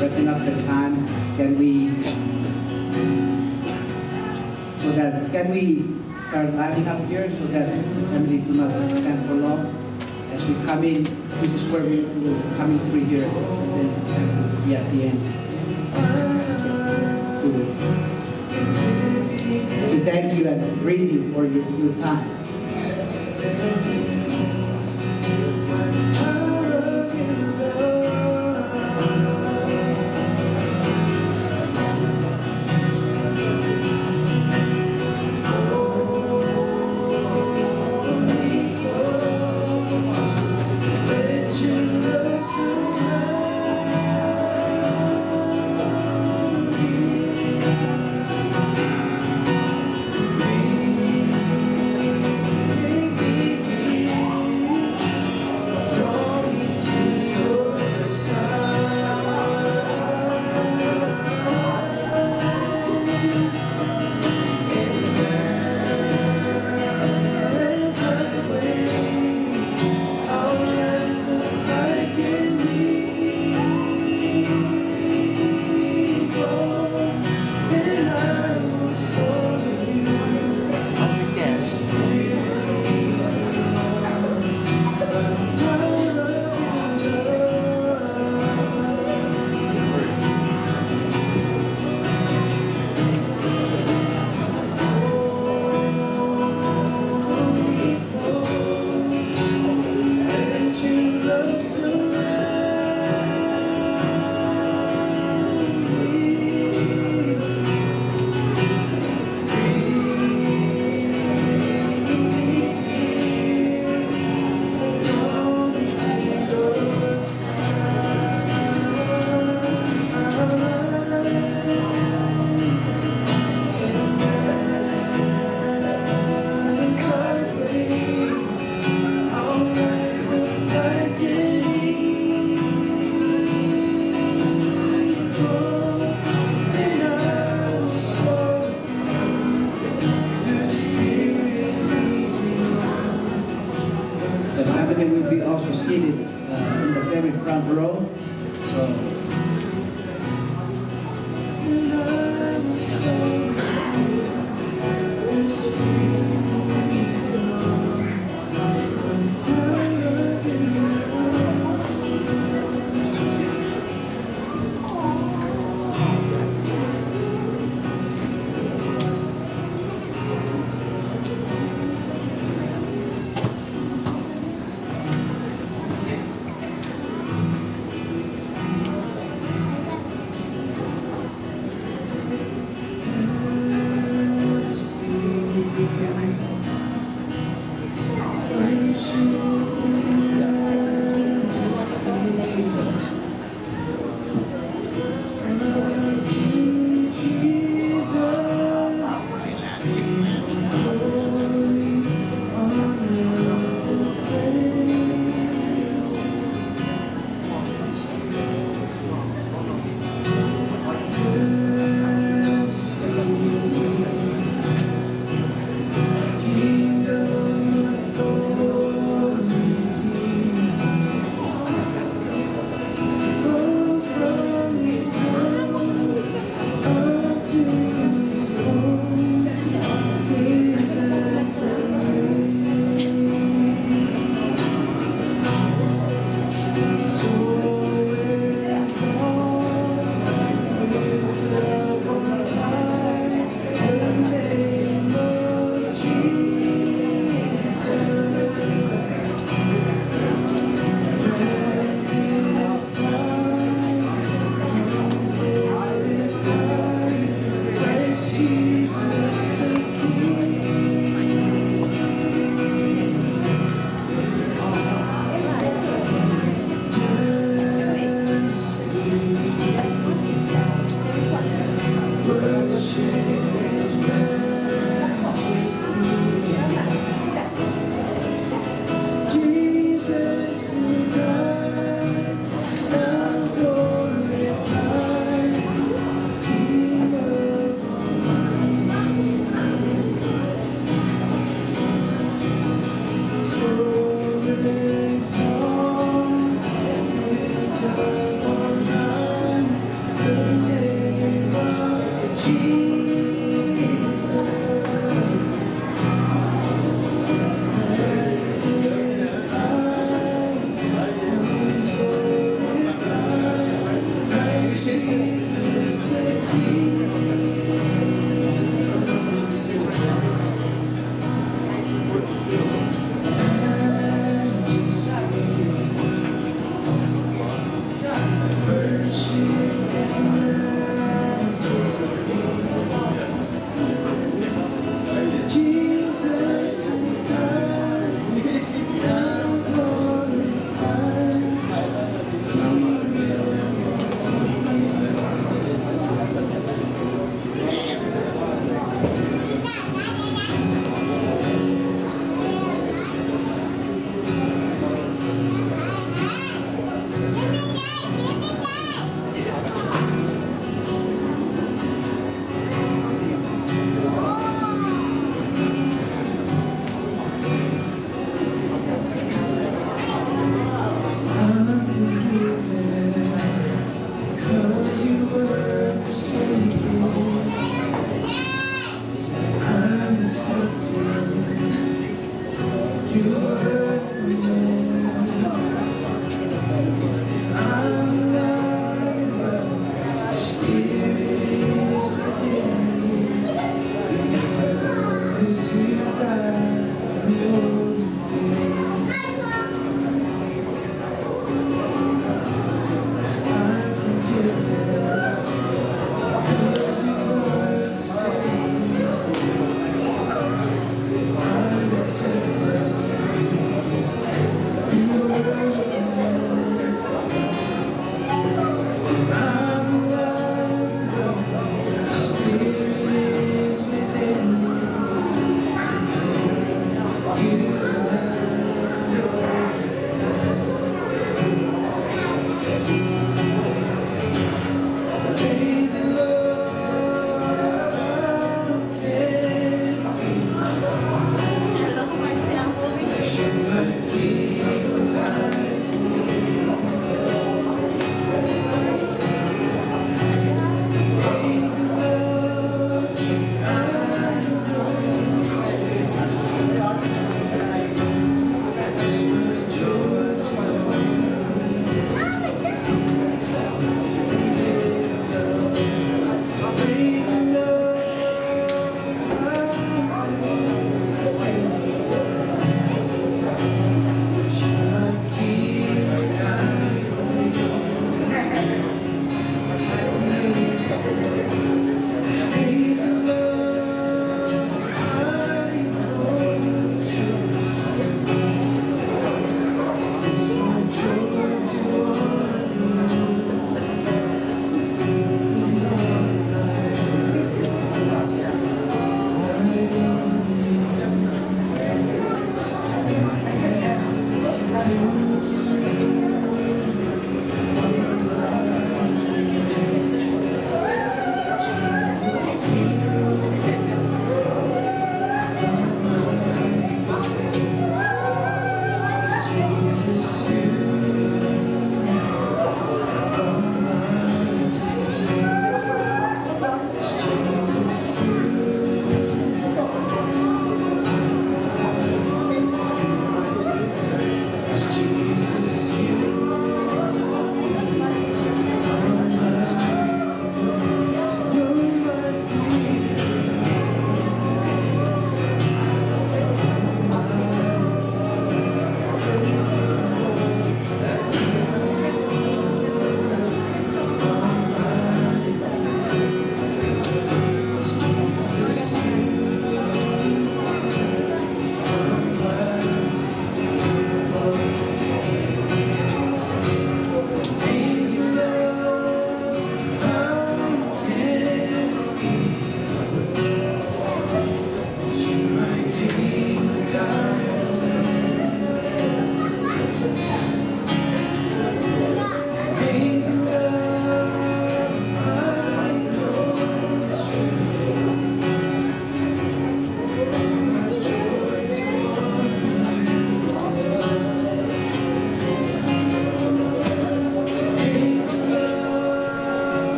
wrapping up the time. Can we start lining up here so that the family do not stand for long? As we come in, this is where we will come in through here, and then be at the end. To thank you and greet you for your time.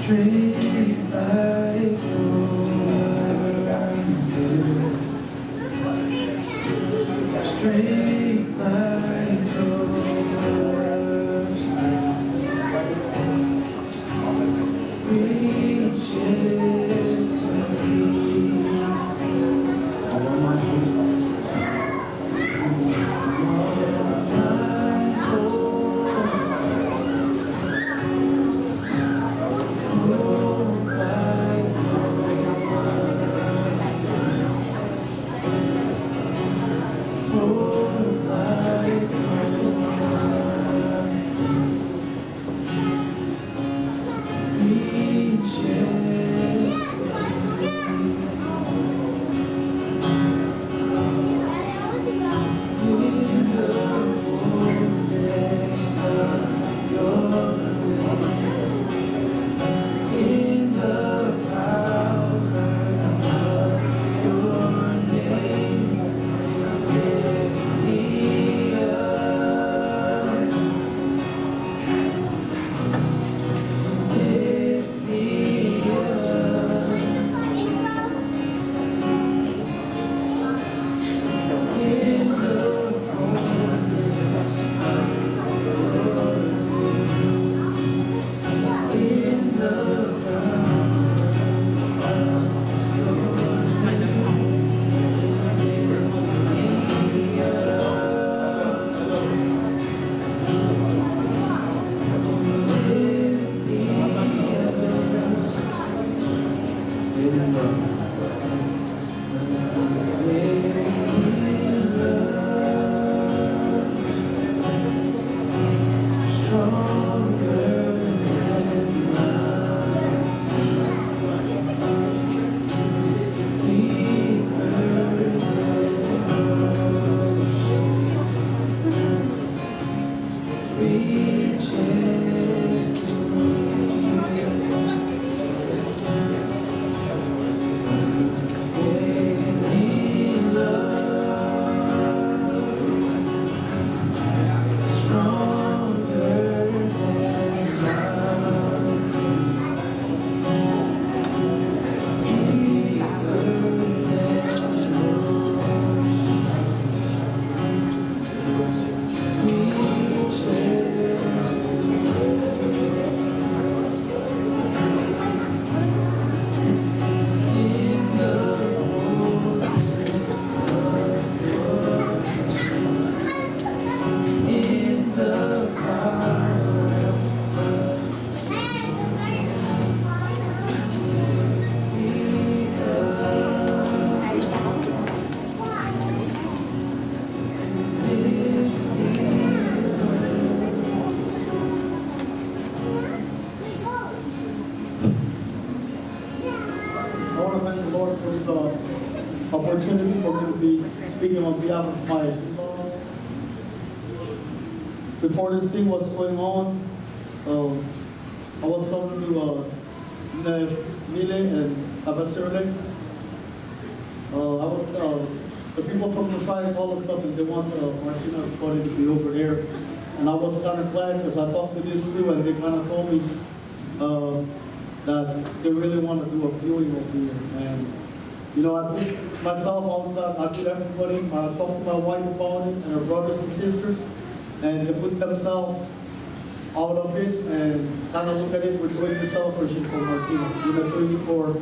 straight like gold, straight like gold, reaches to me. All my opportunity for me to be speaking on behalf of my in-laws. Before this thing was going on, I was talking to Mile and Abasirle. The people from Kosrae called us up and they want Martina's body to be over there. And I was kind of glad because I talked to these two and they kind of told me that they really want to do a viewing over here. And you know, I put myself outside, I put everybody, I talked to my wife about it and her brothers and sisters, and they put themselves out of it and kind of look at it, we're doing the celebration for Martina. We're not doing it for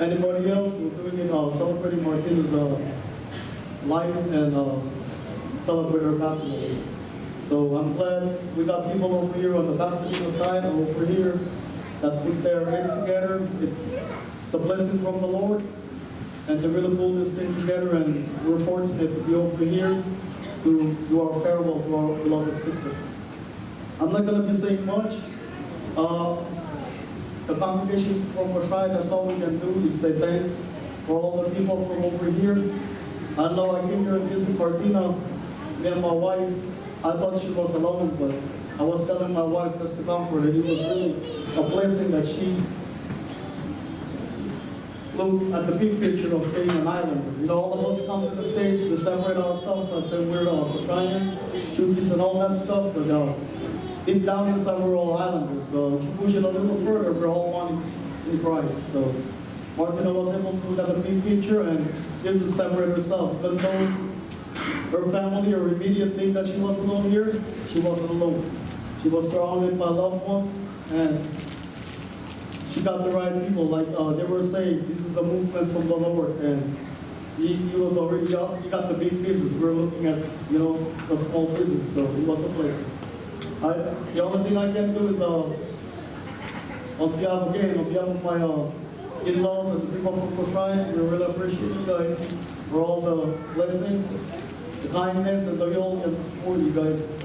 anybody else, we're doing it, celebrating Martina's life and celebrate her passing away. So I'm glad we got people over here on the Pasadena side and over here that put their head together. It's a blessing from the Lord. And they really pulled this thing together, and we're fortunate to be over here to do our farewell to our beloved sister. I'm not going to be saying much. The congregation from Kosrae, that's all we can do is say thanks for all the people from over here. I know I came here and visit Martina, me and my wife. I thought she was alone, but I was telling my wife just to comfort her. It was really a blessing that she look at the big picture of being an islander. You know, all of us come to the States to separate ourselves and say we're Kosraeans, Jews and all that stuff, but deep down inside, we're all islanders. So if you push it a little further, we're all one in Christ. So Martina was able to look at the big picture and able to separate herself. Even though her family, her immediate think that she was alone here, she wasn't alone. She was surrounded by loved ones, and she got the right people. Like they were saying, this is a movement from the Lord, and he was already up. He got the big business. We were looking at, the small business, so it was a blessing. The only thing I can do is, on behalf of my in-laws and the people from Kosrae, we really appreciate you guys for all the blessings, the kindness, and the loyalty and the support you guys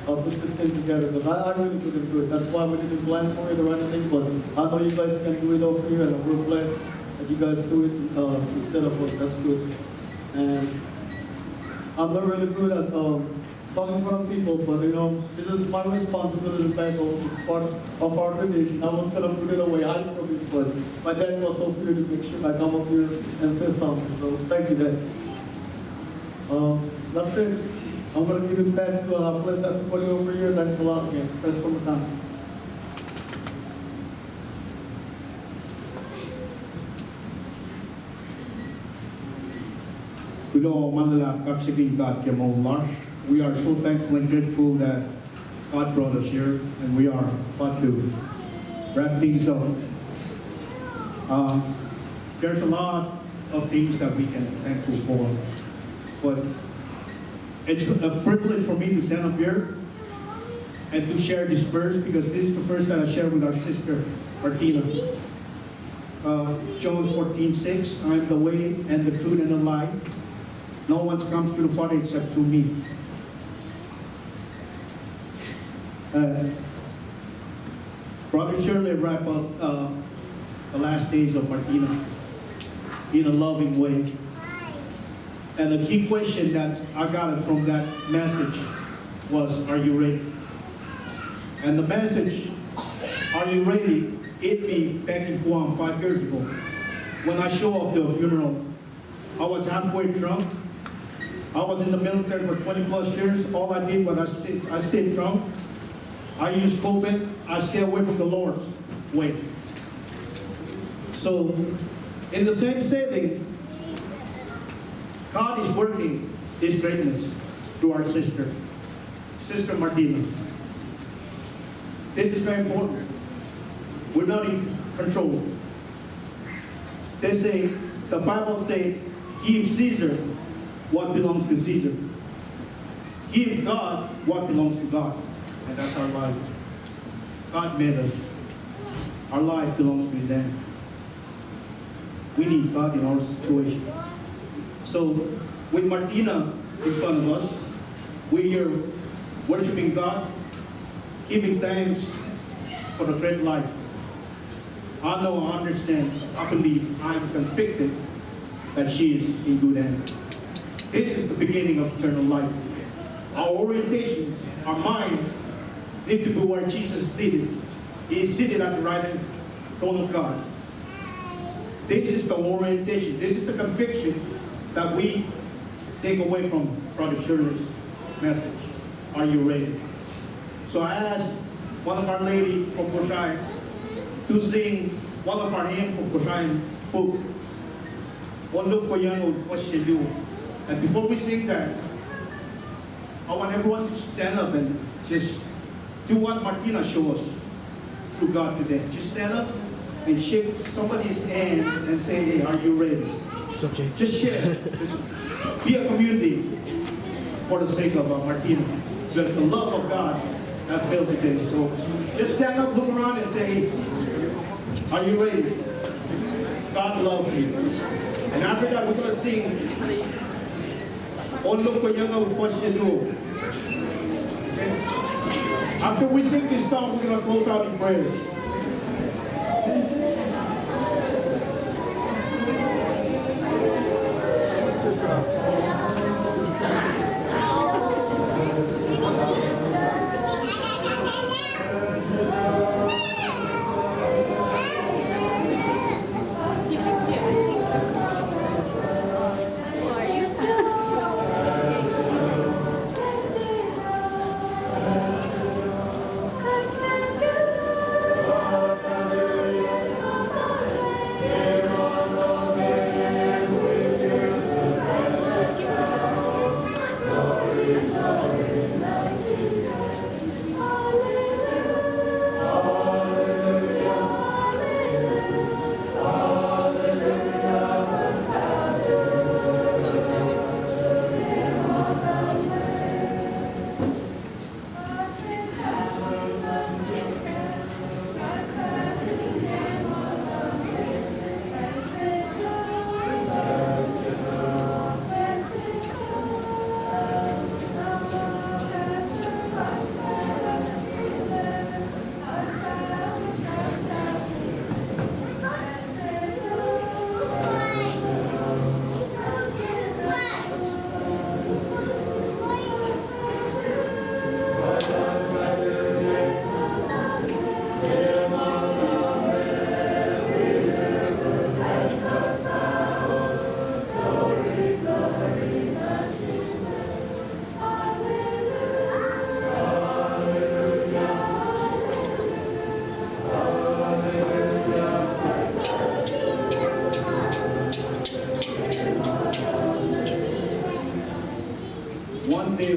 put this thing together. Because I really couldn't do it. That's why we didn't plan for it or anything. But I know you guys can do it over here, and we're blessed that you guys do it instead of us. That's good. And I'm not really good at talking in front of people, but this is my responsibility back home. It's part of our tradition. I was gonna put it away, hide from it, but my dad was so free to make sure I come up here and say something. So thank you, Dad. That's it. I'm gonna give it back to our bless everybody over here. Thanks a lot again. Thanks for the time. We are so thankful and grateful that God brought us here, and we are about to wrap things up. There's a lot of things that we can be thankful for, but it's a privilege for me to stand up here and to share this verse, because this is the verse that I shared with our sister Martina. John 14:6, I am the way and the truth and the life. No one comes to the Father except through me. Brother Shirley wrap up the last days of Martina in a loving way. And the key question that I got from that message was, are you ready? And the message, are you ready, hit me back in Guam 5 years ago. When I showed up to a funeral, I was halfway drunk. I was in the military for 20 plus years. All I did was I stayed drunk. I used COVID. I stayed away from the Lord's way. So, in the same setting, God is working His greatness through our sister, Sister Martina. This is very important. We're not in control. The Bible says, give Caesar what belongs to Caesar. Give God what belongs to God. And that's our life. God made us. Our life belongs to His hand. We need God in our situation. So, with Martina in front of us, we are worshiping God, giving thanks for the great life. I know, I understand, I believe, I'm convicted that she is in good hands. This is the beginning of eternal life. Our orientation, our mind, need to be where Jesus is seated. He is seated at the right hand throne of God. This is the orientation. This is the conviction that we take away from Brother Shirley's message. Are you ready? So I asked one of our ladies from Kosrae to sing one of our hymns from Kosrae book. And before we sing that, I want everyone to stand up and just do what Martina showed us through God today. Just stand up and shake somebody's hand and say, hey, are you ready? It's okay. Just share. Just be a community for the sake of Martina. Because the love of God has filled today. So just stand up, look around and say, are you ready? God loves you. And after that, we're going to sing After we sing this song, we're going to close out in prayer.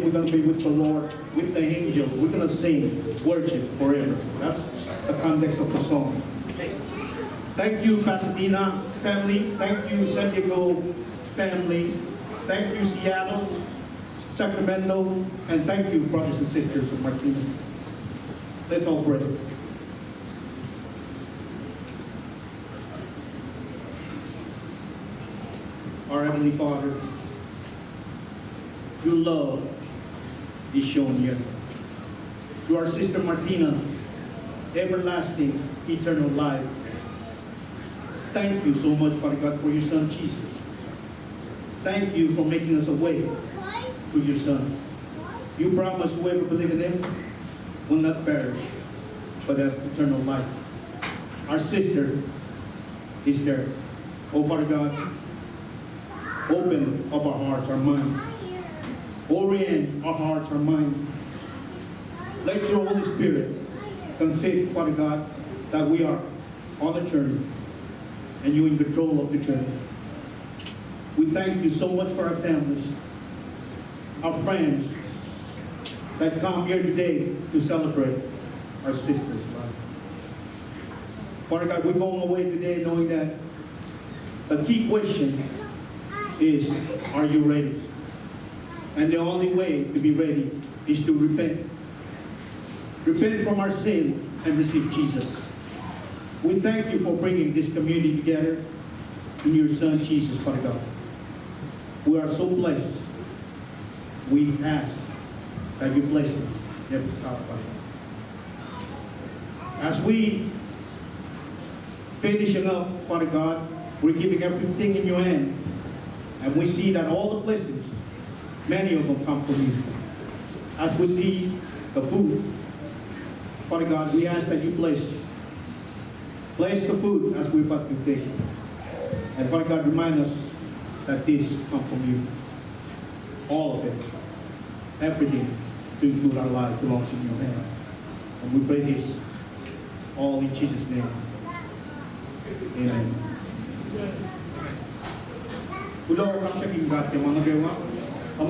we're going to be with the Lord, with the angels. We're going to sing worship forever. That's the context of the song. Thank you, Pasadena family. Thank you, San Diego family. Thank you, Seattle, Sacramento, and thank you, brothers and sisters of Martina. Let's all pray. Our Heavenly Father, your love is shown here. To our sister Martina, everlasting, eternal life. Thank you so much, Father God, for your Son, Jesus. Thank you for making us a way to your Son. You promise whoever believes in him will not perish, but have eternal life. Our sister is there. Oh, Father God, open up our hearts, our mind. Orient our hearts, our mind. Let your Holy Spirit convict, Father God, that we are on a journey and you in control of the journey. We thank you so much for our families, our friends that come here today to celebrate our sister's life. Father God, we're going away today knowing that the key question is, are you ready? And the only way to be ready is to repent. Repent from our sin and receive Jesus. We thank you for bringing this community together in your Son, Jesus, Father God. We are so blessed. We ask that you bless them every stop, Father God. As we finishing up, Father God, we're giving everything in your hand. And we see that all the blessings, many of them come from you. As we see the food, Father God, we ask that you bless the food as we're about to take. And Father God, remind us that this comes from you. All of it, everything to include our life belongs in your hand. And we pray this all in Jesus' name. Amen. Ulo kang sa kinggat yung mga gawa. Ang